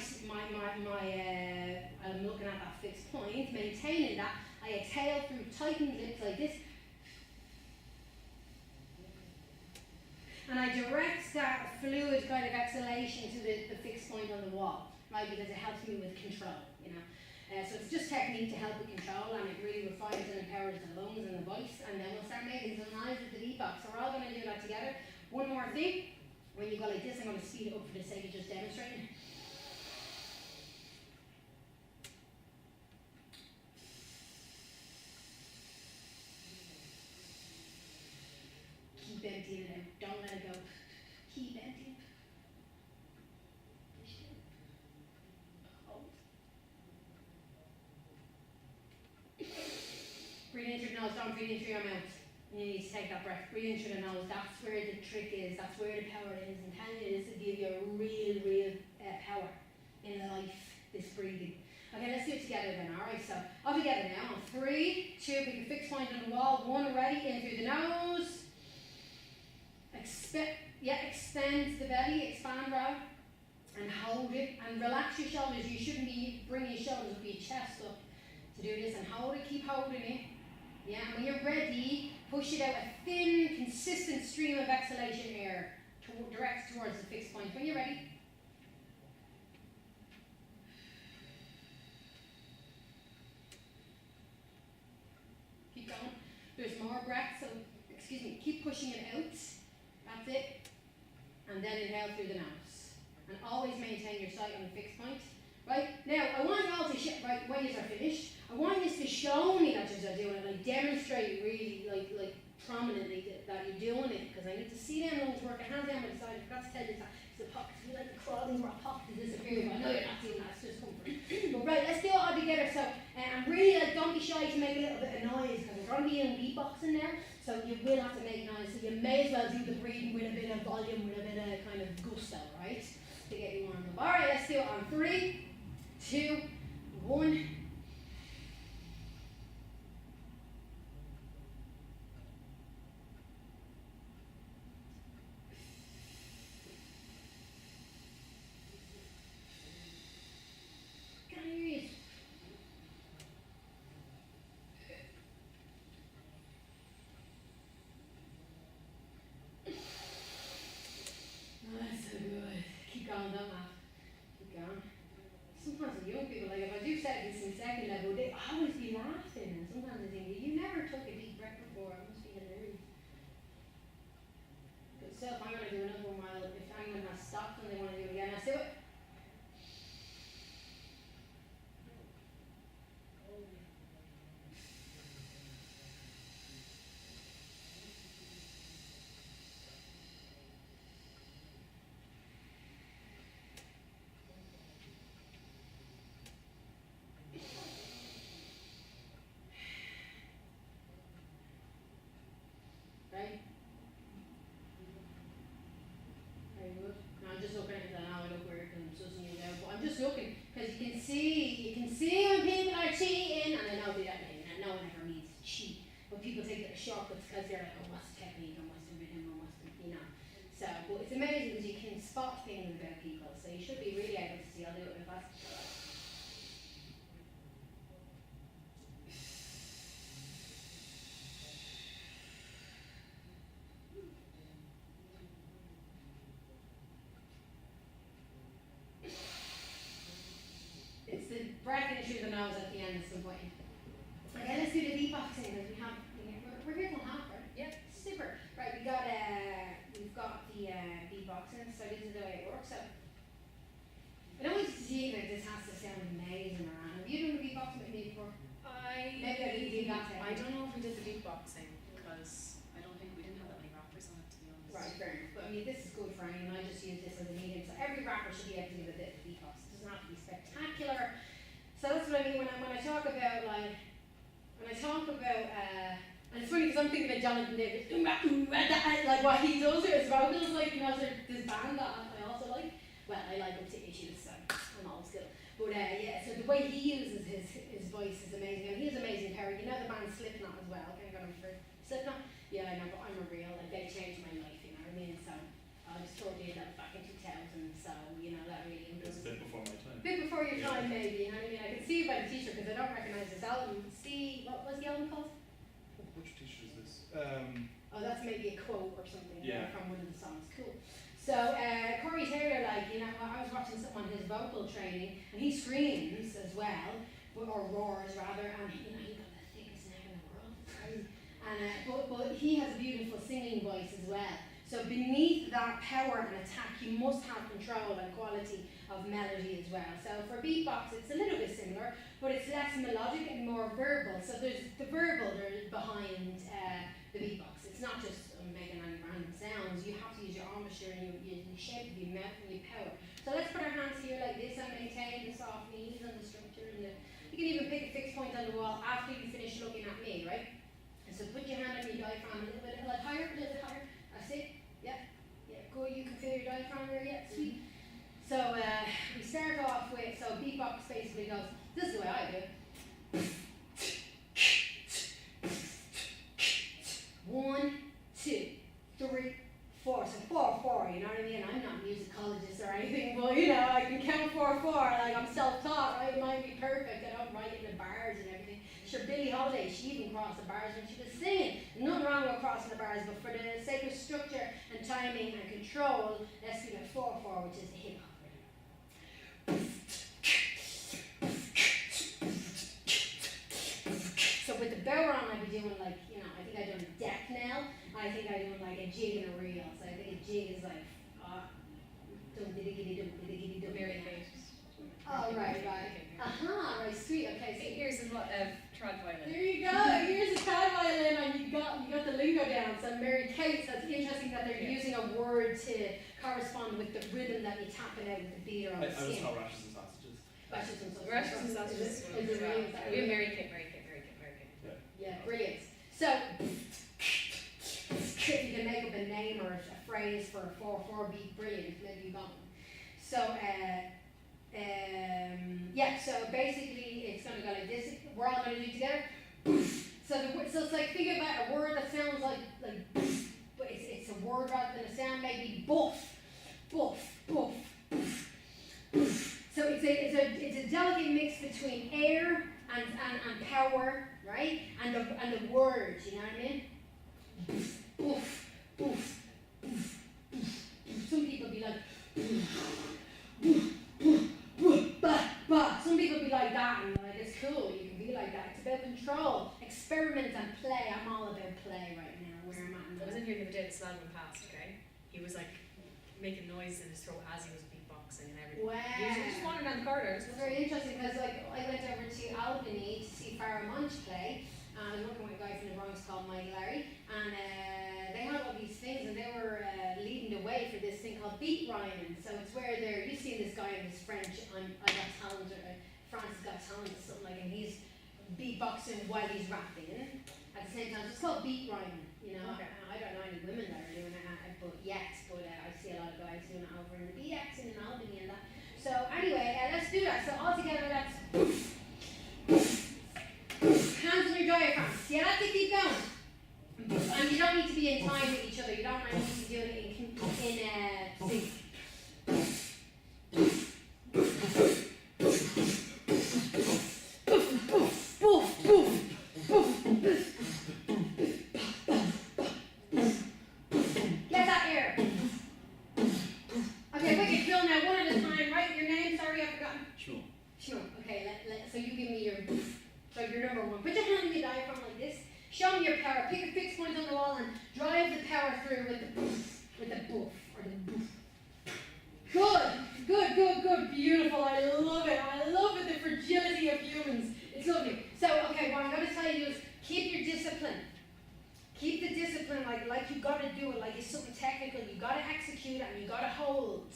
looking at that fixed point, maintaining that, I exhale through tightened lips like this, and I direct that fluid kind of exhalation to the fixed point on the wall, right, because it helps me with control, so it's just technique to help with control, and it really refines and empowers the lungs and the voice, and then we'll start making some noise with the deep box. So we're all going to do that together. One more thing, when you go like this, I'm going to speed it up for the sake of just demonstrating. Keep emptying it out, don't let it go. Keep emptying. Hold. Breathe in through the nose, don't breathe in through your mouth. You need to take that breath, breathe in through the nose, that's where the trick is, that's where the power is. And telling you this will give you a real power in life, this breathing. Okay, let's do it together then, alright? So, all together now, on 3, 2, pick a fixed point on the wall, 1, ready, in through the nose. Extend the belly, expand out, and hold it, and relax your shoulders. You shouldn't be bringing your shoulders up, your chest up to do this, and hold it, keep holding it. Yeah, and when you're ready, push it out a thin, consistent stream of exhalation air direct towards the fixed point. When you're ready. Keep going. There's more breath, so, keep pushing it out. That's it. And then inhale through the nose. And always maintain your sight on the fixed point. Right? Now, I want you all to, right, when you are finished, I want you to show me that you're doing it, like demonstrate really, like prominently that you're doing it, because I need to see them lungs work. Hands down by the side. I forgot to tell you that the pockets, you like the crawling where a pocket to disappear, but I know you're not doing that, it's just comfort. But right, let's do it all together. So, I'm really don't be shy to make a little bit of noise, because we're going to be in beatboxing now, so you will have to make noise. So you may as well do the breathing with a bit of volume, with a bit of kind of gusto, right? To get you warmed up. Alright, let's do it on 3, 2, 1. Can I hear you? Oh, that's so good. Keep going, don't laugh. Keep going. Sometimes the young people, like if I do set this in second level, they always be laughing, and sometimes I think, you never took a deep breath before, it must be hilarious. Good stuff. I'm going to do another one while, if anyone has stopped and they want to do it again, let's do it. Right? Very good. Now I'm just looking at it now, I look weird because I'm sussing you out, but I'm just looking because you can see when people are cheating, and I know they don't mean that, no one ever means to cheat, but people take their shortcuts because they're like, oh, what's the technique, and what's the rhythm, and what's the, So, but it's amazing because you can spot things about people, so you should be really able to see. I'll do it real fast. It's the breath in through the nose at the end is important. Okay, let's do the beatboxing because we're here till half, right? Yep. Super. Right, we've got the beatboxing, so this is the way it works. So I don't want you to see that this has to sound amazing around. Have you done the beatboxing with me before? Maybe I didn't do that. I don't know if we did the beatboxing because I don't think we didn't have that many rappers on it, to be honest. Right, fair enough. But I mean, this is good for anyone. I just use this as a medium. So every rapper should be able to do a bit of beatbox. It doesn't have to be spectacular. So that's what I mean when I talk about and it's funny because I'm thinking of Jonathan Davis, like what he does with his vocals, like, sort of this band that I also like. Well, I like up to issues, so I'm all still. But yeah, so the way he uses his voice is amazing, and he has amazing power. You know the band Slipknot as well. Okay, I got him for Slipknot. Yeah, I know, but I'm a real, like, they changed my life, you know what I mean? So I was totally in that back in 2000, so you know that really It's a bit before my time. a bit before your time, maybe. You know what I mean? I can see you by the t-shirt because I don't recognise this album. See, what was the album called? Which t-shirt is this? Oh, that's maybe a quote or something from one of the songs. Cool. So Corey Taylor, like, you know, I was watching some on his vocal training, and he screams as well, or roars rather, and you know, he got the thickest neck in the world. And but he has a beautiful singing voice as well. So beneath that power and attack, you must have control and quality of melody as well. So for beatbox, it's a little bit similar, but it's less melodic and more verbal. So there's the verbal behind the beatbox. It's not just making any random sounds. You have to use your embouchure and your shape of your mouth and your power. So let's put our hands here like this and maintain the soft knees and the structure. And you can even pick a fixed point on the wall after you finish looking at me, right? And so put your hand on your diaphragm a little bit higher, a little bit higher. That's it. Yeah, good. You can feel your diaphragm there. Yeah, sweet. So we start off with, so beatbox basically goes, this is the way I do it. 1, 2, 3, 4. So 4, 4, you know what I mean? I'm not a musicologist or anything, but you know, I can count 4, 4, like I'm self-taught, right? It might be perfect, I don't write in the bars and everything. Sure, Billie Holiday, she even crossed the bars when she was singing. Nothing wrong with crossing the bars, but for the sake of structure and timing and control, let's do the 4, 4, which is a hip hop rhythm. So with the bow on, I'd be doing like, you know, I think I done a deck nail. I think I done like a jig and a reel. So I think a jig is like, dum diddy diddy dum diddy diddy dum. Very late. Oh, right. Right, sweet. Okay, so Here's a trad violin. there you go. Here's a trad violin, and you got the lingo down. So Mary Kate. So it's interesting that they're using a word to correspond with the rhythm that you tap it out with the beat or on the I was skin. taught rashes and sausages. Rashes and sausages. Rashes and sausages. Is it really? Is that We have really? Mary Kate. Yeah, brilliant. So if you can make up a name or a phrase for a 4/4 beat, brilliant. Maybe you got one. So so basically it's going to go like this. We're all going to do it together. So it's like, think about a word that sounds like but it's a word rather than a sound. Maybe buff, buff, buff, buff. So it's a delicate mix between air and power, right? And the words, you know what I mean? Boof, boof, boof, boof, boof. Some people be like boof, boof, boof, bah, bah. Some people be like that, and like, it's cool, you can be like that. It's about control, experiment and play. I'm all about play right now, where I'm at. I was in here the other day, the slalom passed, okay? He was like making noise in his throat as he was beatboxing and everything. Wow. He was just wandering down the corridor. It's very interesting because like I went over to Albany to see Farrah Munch play. I was working with a guy from the Bronx called Mike Larry, and they had all these things, and they were leading the way for this thing called beat rhyming. So it's where you've seen this guy in his French, I Got Talent, or France Got Talent, or something like, and he's beatboxing while he's rapping at the same time. So it's called beat rhyming. You know, Okay. I don't know any women that are doing it but I see a lot of guys doing it over in the BX and in Albany and that. So anyway, let's do that. So all together, let's hands on your diaphragm. See, I like to keep going. And you don't need to be in time with each other. You don't really need to be doing it in sync. Get that air. Okay, wicked. Phil, now one at a time. Write your name. Sorry, I've forgotten. Sure. Okay, so you give me your number 1. Put your hand in your diaphragm like this. Show me your power. Pick a fixed point on the wall and drive the power through with the boof or the boof. Good. Beautiful. I love it. The fragility of humans. It's lovely. So, okay, what I'm going to tell you is keep your discipline. Keep the discipline like you got to do it, like it's something technical. You got to execute it and you got to hold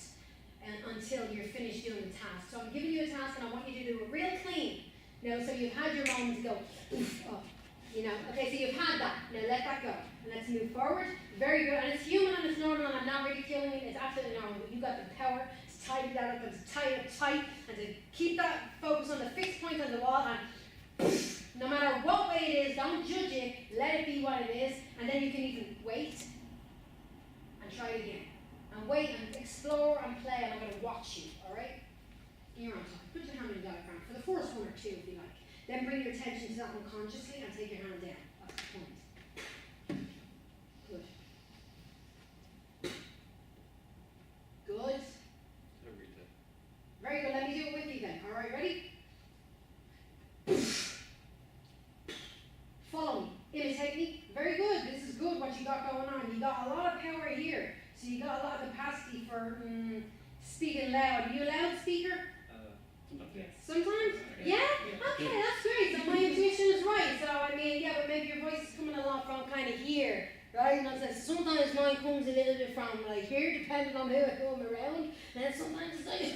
until you're finished doing the task. So I'm giving you a task and I want you to do it real clean. So you've had your moment to go, okay, so you've had that. Now let that go. And let's move forward. Very good. And it's human and it's normal and I'm not ridiculing it. It's absolutely normal. But you got the power to tidy that up and to tie it up tight and to keep that focus on the fixed point on the wall and no matter what way it is, don't judge it, let it be what it is, and then you can even wait and try it again. And wait and explore and play, and I'm going to watch you, alright? You're on time. Put your hand on the diaphragm for the first one or two if you like. Then bring your attention to that unconsciously and take your hand down. That's the point. Good. Good. Very good. Let me do it with you then. Alright, ready? Follow me. Imitate me. Very good. This is good what you got going on. You got a lot of power here. So you got a lot of capacity for speaking loud. Are you a loudspeaker? Yes. Sometimes? Yeah? Okay, that's great. So my intuition is right. So I mean, yeah, but maybe your voice is coming along from kind of here. Right? And sometimes mine comes a little bit from like here, depending on who I'm around. And then sometimes it's like,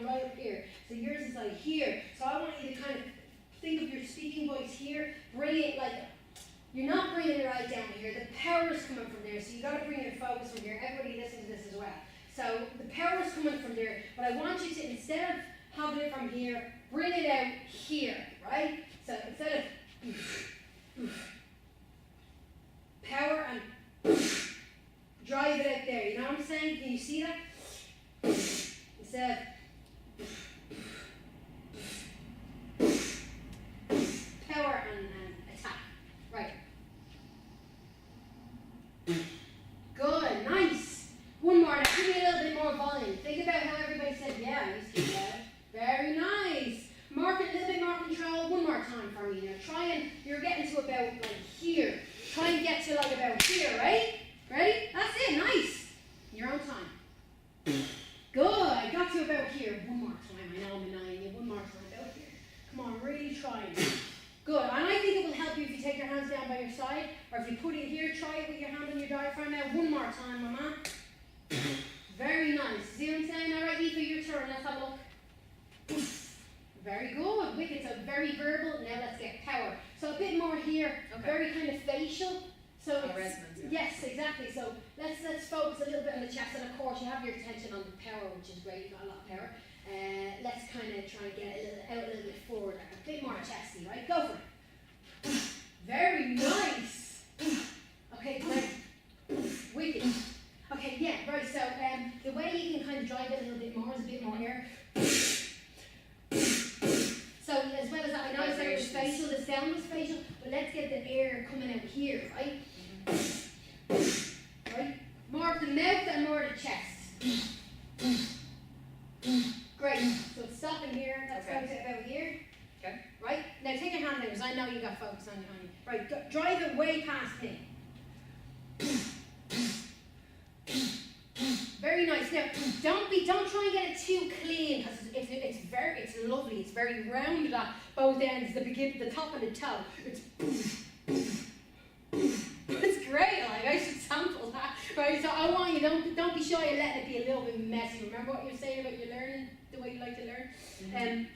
right up here. So yours is like here. So I want you to kind of think of your speaking voice here. Bring it like, you're not bringing it right down here. The power is coming from there. So you got to bring your focus from here. Everybody listen to this as well. So the power is coming from there. But I want you to, instead of having it from here, bring it out here, right? So instead of power and drive it out there. You know what I'm saying? Can you see that? Instead of power and attack. Right. Good, nice. One more. Now give me a little bit more volume. Think about how everybody said, yeah, I used to that. Very nice. Mark it a little bit more control. One more time for me now. Try and, you're getting to about like here. Try and get to like about here, right? Ready? That's it, nice. You're on time. Good, got to about here. One more time, I know I'm annoying you. One more time, about here. Come on, really try. Good, and I think it will help you if you take your hands down by your side, or if you put it here, try it with your hand on your diaphragm now. One more time, Mama. Very nice. See what I'm saying? All right, Eva, your turn. Let's have a look. Very good. Wicked. So very verbal. Now let's get power. So a bit more here. Okay. Very kind of facial. So it's, resonance. yes, exactly. So let's focus a little bit on the chest, and of course you have your attention on the power, which is great. You've got a lot of power. Let's kind of try and get a little bit forward, a bit more chesty, right? Go for it. Very nice. Okay, great. Wicked. Okay, yeah, right. So the way you can kind of drive it a little bit more is a bit more air. So as well as that, I know I said it was facial, the sound was facial, but let's get the air coming out here, right? Right? More of the mouth and more of the chest. Great. So it's stopping here. Let's go to about here. Okay. Right? Now take your hand there, because I know you got focus on you. Right, go, drive it way past me. Very nice. Now, don't try and get it too clean, because it's lovely. It's very rounded at both ends. The top and the toe. It's great. Like I should sample that. Right. So I want you don't be shy and let it be a little bit messy. Remember what you were saying about your learning, the way you like to learn.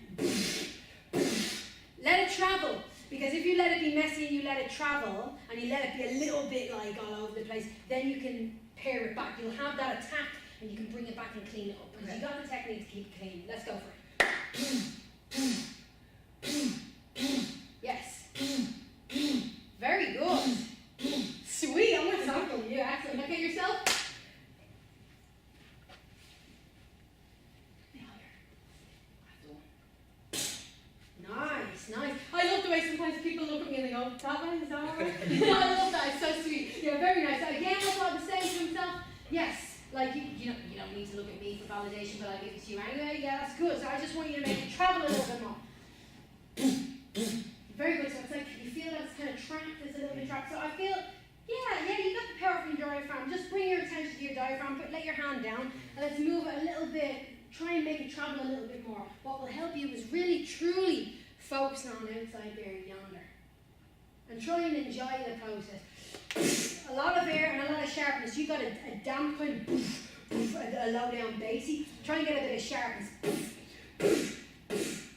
Let it travel. Because if you let it be messy and you let it travel, and you let it be a little bit like all over the place, then you can pare it back. You'll have that attack, and you can bring it back and clean it up. Because you got the technique to keep it clean. Let's go for it. Yes. Very good. Sweet. I'm going to sample you. Excellent. Look at yourself. Nice, nice. I love the way sometimes people look at me and they go, Tava, is that all right? I love that, it's so sweet. Yeah, very nice. So again, what Bob was saying to himself, yes, like you don't need to look at me for validation, but I give it to you anyway. Yeah, that's good. So I just want you to make it travel a little bit more. Very good. So it's like you feel that it's kind of trapped, it's a little bit trapped. So I feel, yeah, you got the power from your diaphragm. Just bring your attention to your diaphragm, let your hand down, and let's move it a little bit. Try and make it travel a little bit more. What will help you is really, truly focus on outside there, yonder. And try and enjoy the process. A lot of air and a lot of sharpness. You got a damp kind of a low down bassy. Try and get a bit of sharpness.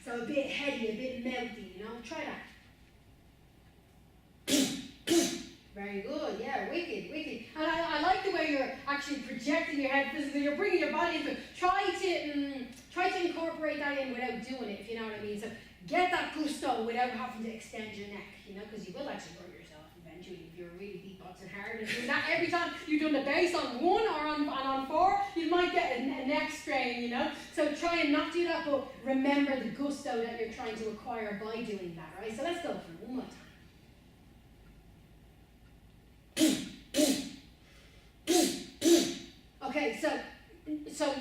So a bit heady, a bit mouthy, Try that. Very good, yeah, wicked, wicked. And I like the way you're actually projecting your head physically. You're bringing your body into it. Try to incorporate incorporate that in without doing it, if you know what I mean. So get that gusto without having to extend your neck, you know, because you will actually hurt yourself eventually if you're really beatboxing hard and doing that every time you've done the bass on 1 or on 4, you might get a neck strain, you know. So try and not do that, but remember the gusto that you're trying to acquire by doing that, right? So let's go for it one more time. Okay, so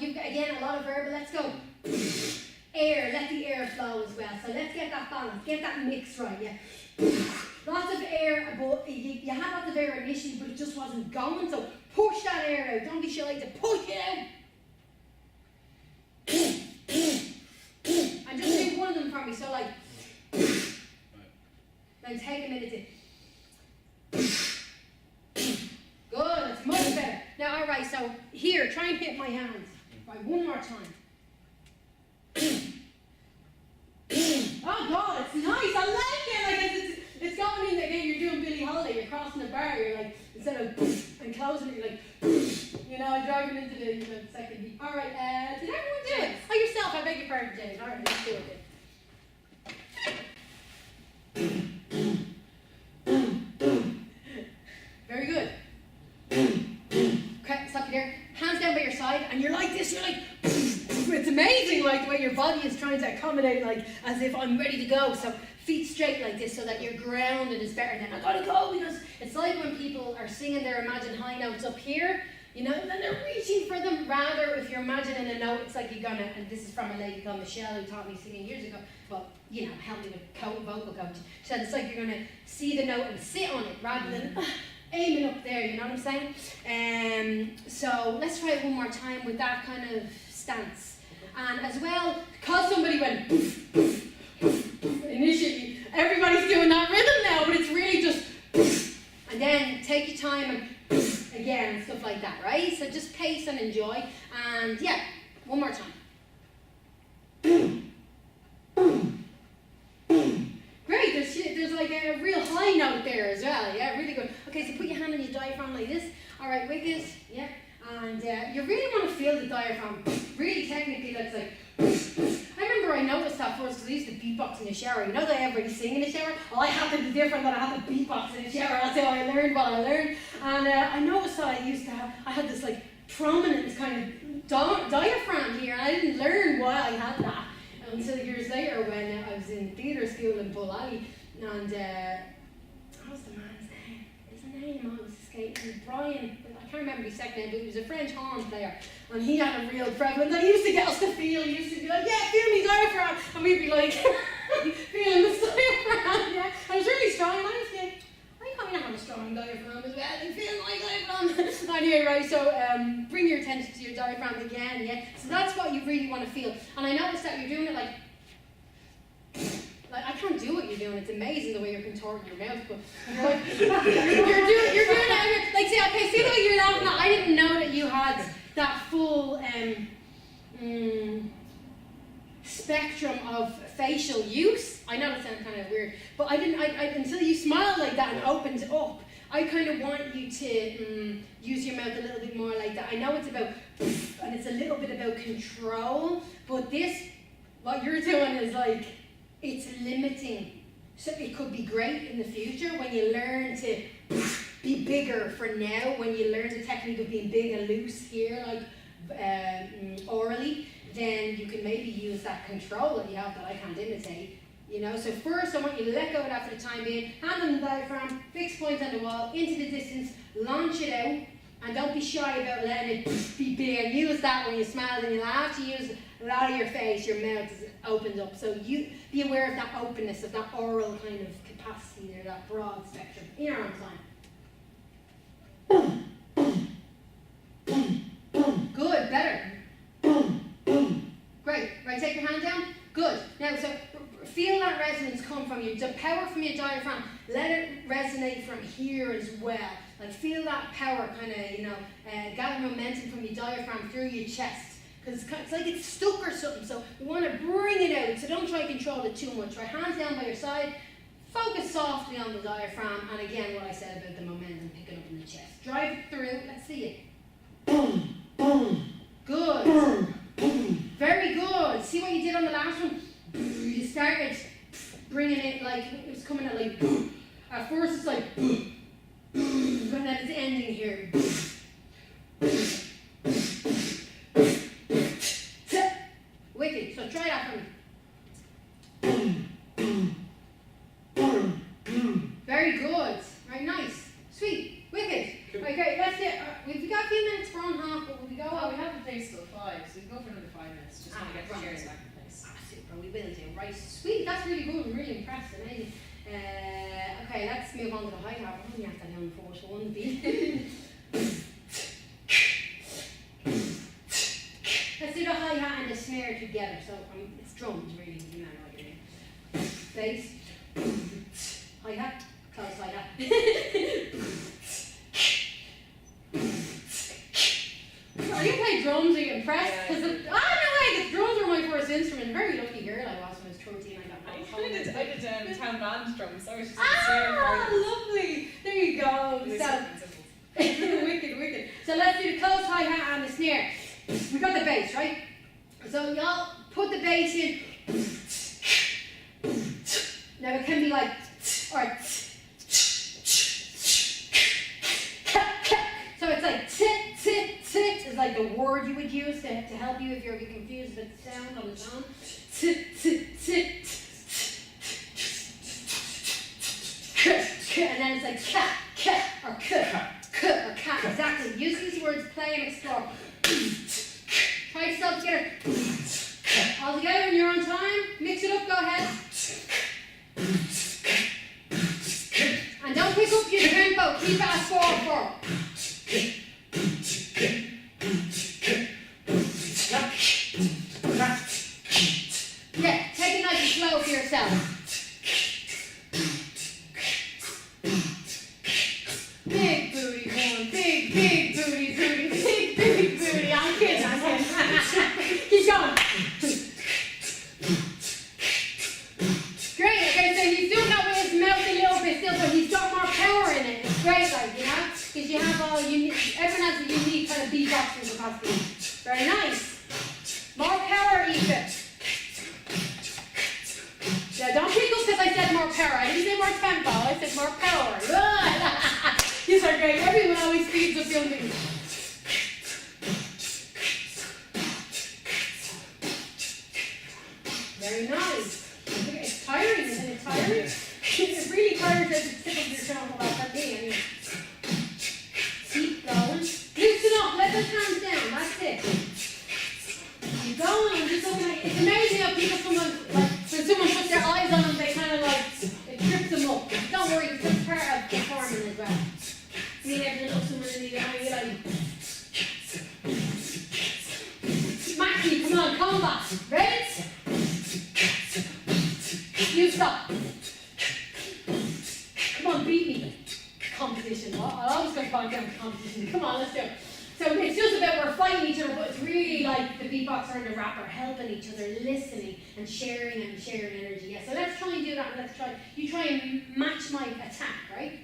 you've got, again, a lot of verbal. Let's go. Air, let the air flow as well. So let's get that balance, get that mix right, yeah. Lots of air, but you had lots of air initially, but it just wasn't going, so push that air out. Don't be shy to push it out. And just do one of them for me, so like, then take a minute to, good, that's much better. Now, alright, so here, try and hit my hands. Right, one more time. Oh God, it's nice. I like it. Like it's going in again. You're doing Billie Holiday. You're crossing the bar. You're like instead of and closing it, you're like you know, driving into the second beat. All right. Did everyone do it? Oh, yourself. I beg your pardon, James. All right, let's do it. Very good. Okay, stop you there. Hands down by your side, and you're like this. You're like. It's amazing, like the way your body is trying to accommodate, like as if I'm ready to go. So feet straight like this, so that you're grounded is better. And then I gotta go because it's like when people are singing their imagined high notes up here, you know, and then they're reaching for them. Rather, if you're imagining a note, it's like you're gonna. And this is from a lady called Michelle who taught me singing years ago. Well, you know, helped me with vocal coaching. She said it's like you're gonna see the note and sit on it rather than. Aiming up there, you know what I'm saying? So let's try it one more time with that kind of stance. And as well, because somebody went poof, poof, poof, poof, initially, everybody's doing that rhythm now, but it's really just poof, and then take your time and poof, again, and stuff like that, right? So just pace and enjoy. And yeah, one more time. Great, there's like a real high note there as well, yeah, really good. Okay, so put your hand on your diaphragm like this. All right, with this, yeah, and you really want to feel the diaphragm. Really technically, that's like, I remember I noticed that first because I used to beatbox in the shower. You know that everybody sing in the shower? Well, I had to be different that I had to beatbox in the shower. That's how I learned what I learned. And I noticed that I had this like prominent kind of diaphragm here, and I didn't learn why I had that until years later when I was in theatre school in Buachaillí, and what was the man's name? His name was escaping. Brian, I can't remember his second name, but he was a French horn player, and he had a real prevalence. And he used to get us to feel. He used to be like, "Yeah, feel me diaphragm," and we'd be like, feeling the diaphragm. Yeah, and it was really strong. And I used to think, I kind of have a strong diaphragm as well. You feel my diaphragm. Anyway, right, so bring your attention to your diaphragm again, yeah? So that's what you really want to feel. And I noticed that you're doing it like I can't do what you're doing. It's amazing the way you're contorting your mouth, but you're like, you're doing it, like, see, okay, see the way you're laughing at, I didn't know that you had that full spectrum of facial use. I know that sounds kind of weird, but I until you smile like that and opens up, I kind of want you to use your mouth a little bit more like that. I know it's about, and it's a little bit about control, but this, what you're doing is like, it's limiting. So it could be great in the future when you learn to be bigger for now, when you learn the technique of being big and loose here, like orally, then you can maybe use that control that you have that I can't imitate. You know, so first I want you to let go of that for the time being, hand on the diaphragm, fixed point on the wall, into the distance, launch it out, and don't be shy about letting it be big, and use that when you smile and you laugh, to use a lot of your face, your mouth is opened up, so you be aware of that openness, of that oral kind of capacity there, that broad spectrum. In your own time. Good, better. Great, right, take your hand down. Good. Now, so feel that resonance come from you. The power from your diaphragm, let it resonate from here as well. Like feel that power kind of, you know, gather momentum from your diaphragm through your chest. Because it's like it's stuck or something. So we want to bring it out. So don't try to control it too much. Right, hands down by your side. Focus softly on the diaphragm. And again, what I said about the momentum picking up in the chest. Drive it through. Let's see it. Boom, boom. Good. Boom, boom. Very good. See what you did on the last one? You started bringing it like, it was coming out like, at first it's like, and then it's ending here. Wicked, so try that for me. Very good, right, nice, sweet, wicked. Right, great, let's get, we've got a few minutes for on half, but will we go? Oh, we have a place till 5, so we can go for another 5 minutes, just to get the right. chairs back in place. Ah, super, we will do, right, sweet, that's really good, I'm really impressed, amazing. Okay, let's move on to the hi-hat. We only have to learn 4 to 1 beat. Let's do the hi-hat and the snare together. So it's drums, really. You know what you're doing. Bass, hi-hat, close hi-hat. Are you playing drums? Are you impressed? Yeah, No way! The drums were my first instrument. Very lucky girl I was when I was 13. I did town band drums. I was just Lovely! There you go. So, wicked. So let's do the close hi-hat and the snare. We got the bass, right? So y'all put the bass in. Now it can be like, or so it's like tit is like the word you would use to help you if you're a bit confused with the sound on its own. Tit. And then it's like cat, or cat, exactly. Use these words, play and explore. Try to stop together. All together when you're on time. Mix it up, go ahead. And don't pick up your tempo, keep it as 4/4. Yeah, take it nice and slow for yourself. Big booty one, big booty, big booty. I'm kidding. Keep going. Great, okay, so he's doing that with his mouth a little bit still, but he's got more power in it. It's great, like, you know, because you have all unique, everyone has a unique kind of beatboxing capacity. Very nice. More power, Ethan. Yeah, don't pick up because I said more power. I didn't say more tempo, I said more power. These are great. Everyone always speeds up young things. Very nice. It's tiring, isn't it? Tiring? It's really tiring to sit up your shoulder like me. I mean, keep going. Loosen up. Let those hands down. That's it. Keep going. I'm just looking at it. It's amazing how people sometimes, like, when someone puts their eyes on them, they kind of like, it trips them up. Don't worry, it's just part of performing as well. I mean, everything looks somewhere in the eye, you're like, Maxie, come on, combat. Ready? You stop. Come on, beat me. Competition. Well, I'll always go find out competition. Come on, let's do it. So it's just about we're fighting each other, but it's really like the beatboxer and the rapper helping each other, listening and sharing energy. Yeah, so let's try and do that. Let's try. You try and match my attack, right?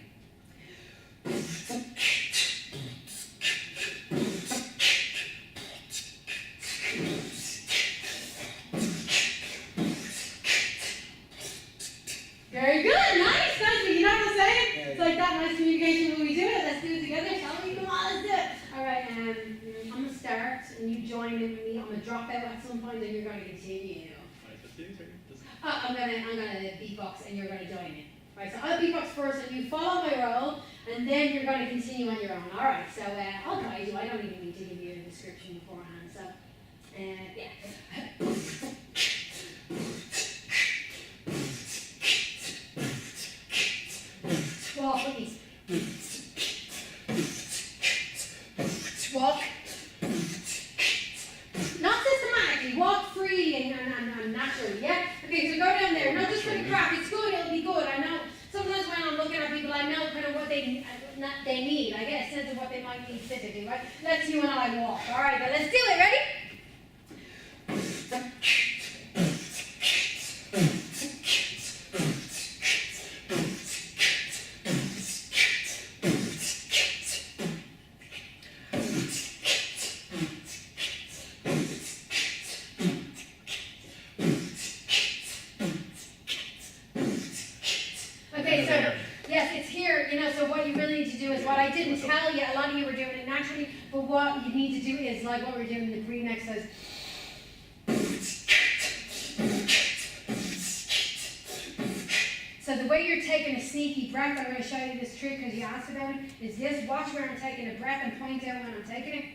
Very good, nice. You know what I'm saying? It's like that nice communication when we do it. Let's do it together, shall we? Come on, let's do it. All right, I'm gonna start, and you join in with me. I'm gonna drop out at some point, and you're gonna continue. I'm gonna beatbox, and you're gonna join in. Right, so I'll beatbox first, and you follow my role, and then you're gonna continue on your own. All right, so I'll guide you. I don't even need to give you a description beforehand. So, yeah. Walk, please. Walk. Not systematically. Walk freely and naturally. Yeah. Okay. So go down there. Not just for the crack. It's good. It'll be good. I know. Sometimes when I'm looking at people, I know kind of what they need. I get a sense of what they might need physically. Right. Let's you and I walk. All right. But let's do it. Ready? what I didn't tell you, a lot of you were doing it naturally, but what you need to do is like what we're doing in the green exercise. So the way you're taking a sneaky breath, I'm going to show you this trick because you asked about it, is this. Watch where I'm taking a breath and point out when I'm taking it.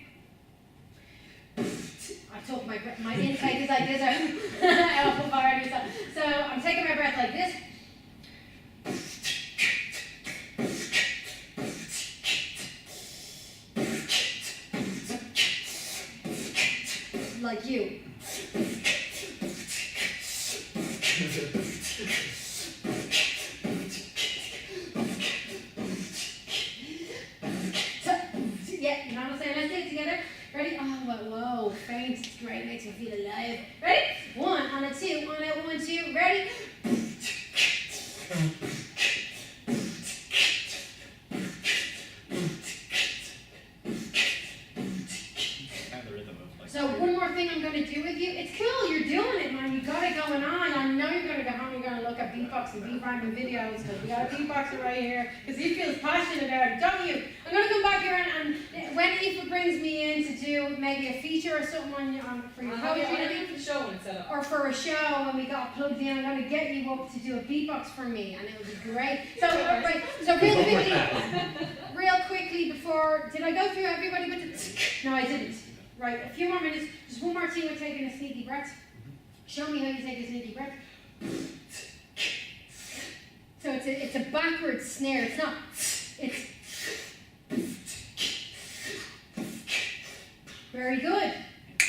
I took my breath, my intake is like this. So I'm taking my breath like this. Like you. Yeah, you know what I'm saying? Let's do it together. Ready? Oh, whoa, faint. It's great. Makes me feel alive. Ready? 1 on a 2. On a 1, 2. Ready? So one more thing I'm going to do with you. It's cool, you're doing it, man. You got it going on. I know you're going to go home. You're going to look at beatbox and beat rhyming videos because we got a beatboxer right here because he feels passionate about it, don't you? I'm going to come back here and when Aoife brings me in to do maybe a feature or something for your poetry for the show when it's set up. or for a show when we got plugged in, I'm going to get you up to do a beatbox for me and it'll be great. So, right, so real quickly before, did I go through everybody with the, no I didn't. Right, a few more minutes, just one more team with taking a sneaky breath. Show me how you take a sneaky breath. So it's a backwards snare, it's not, it's very good.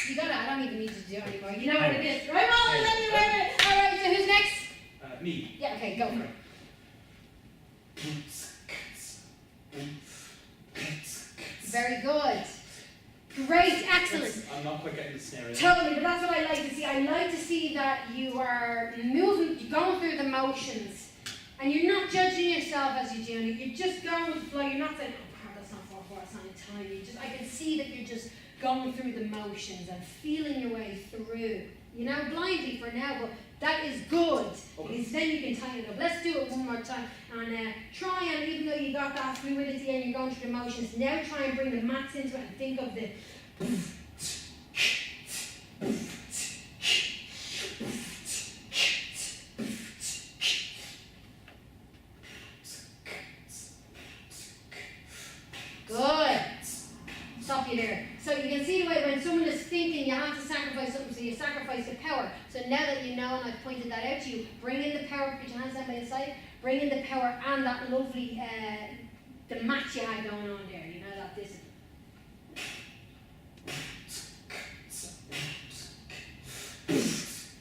You got it, I don't even need to do it anymore. You know what it is. Right, Molly, let me write it. Alright, so who's next? Me. Yeah, okay, go for it. Very good. Great, excellent. I'm not quite getting the snare in. Totally, but that's what I like to see. I like to see that you are moving, going through the motions, and you're not judging yourself as you're doing it. You're just going with the flow. You're not saying, "Oh, crap, that's not 4/4, that's not in time." I can see that you're just going through the motions and feeling your way through. You know, blindly for now, but that is good. Okay. Because then you can tighten it up. Let's do it one more time. And try and, even though you got that fluidity and you're going through the motions, now try and bring the maths into it and think of the... Good. Stop you there. So you can see the way when someone is thinking you have to sacrifice something, so you sacrifice the power. So now that you know and I've pointed that out to you, bring in the power, put your hands down by the side, bring in the power and that lovely, the match you had going on there, you know, that discipline.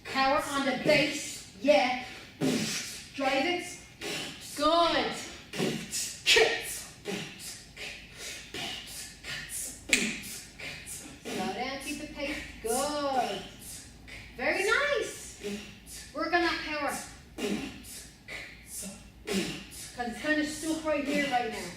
Power on the bass, yeah. Drive it. Good. Slow down, keep the pace. Good. Very nice. Work on that power. Because it's kind of stuck right here, right now.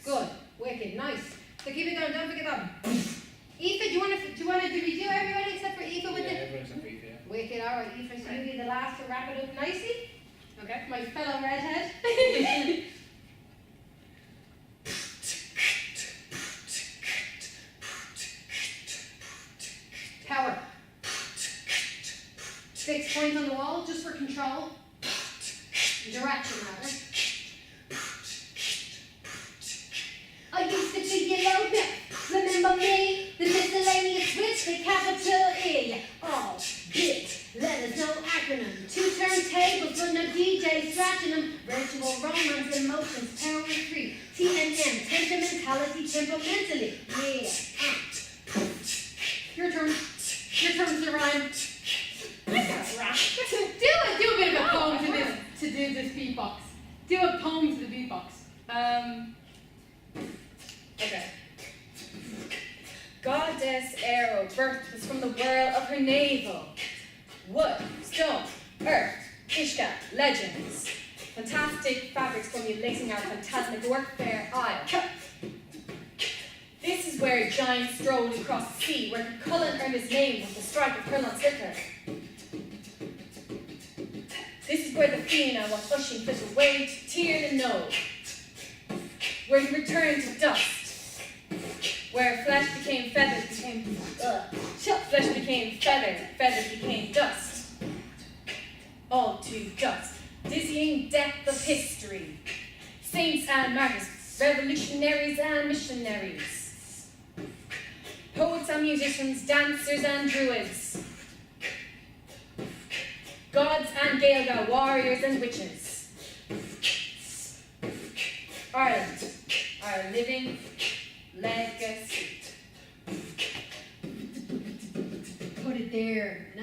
Good. Wicked. Nice. So keep it going. Don't forget that. Aoife, do you want to redo everybody except for Aoife with it? Everyone's a brief, yeah. Wicked, alright, Aoife, so you'll be the last to wrap it up nicely. Okay. My fellow redhead. Power. 6 points on the wall, just for control. Direction, rather. I used to be yellow now. Remember me? The miscellaneous with the capital E. All big letters, no acronym. 2 turntables with no DJ scratching them. Virtual romance, emotions, power and free. TMM, temperamentality, tempermentally. Yeah. Your turn. Your turn to rhyme. I got rap. Do a bit of a poem to do this beatbox. Do a poem to the beatbox. Okay. Goddess Aero, birth was from the whirl of her navel. Wood, stone, earth, Ishka, legends. Fantastic fabrics formulating our phantasmic workfare isle. This is is where giants strolled across the sea, where Cullen earned his name with the stripe of pearl on slipper. This is where the Fianna watched Usheen flit away to tear the know, where he returned to dust, where flesh became feathers, flesh became feathers, feathers became dust, all to dust. Dizzying depth of history, saints and martyrs, revolutionaries and missionaries, poets and musicians, dancers and druids, gods and Gaeilge, warriors and witches. Ireland, our living legacy. Put it there.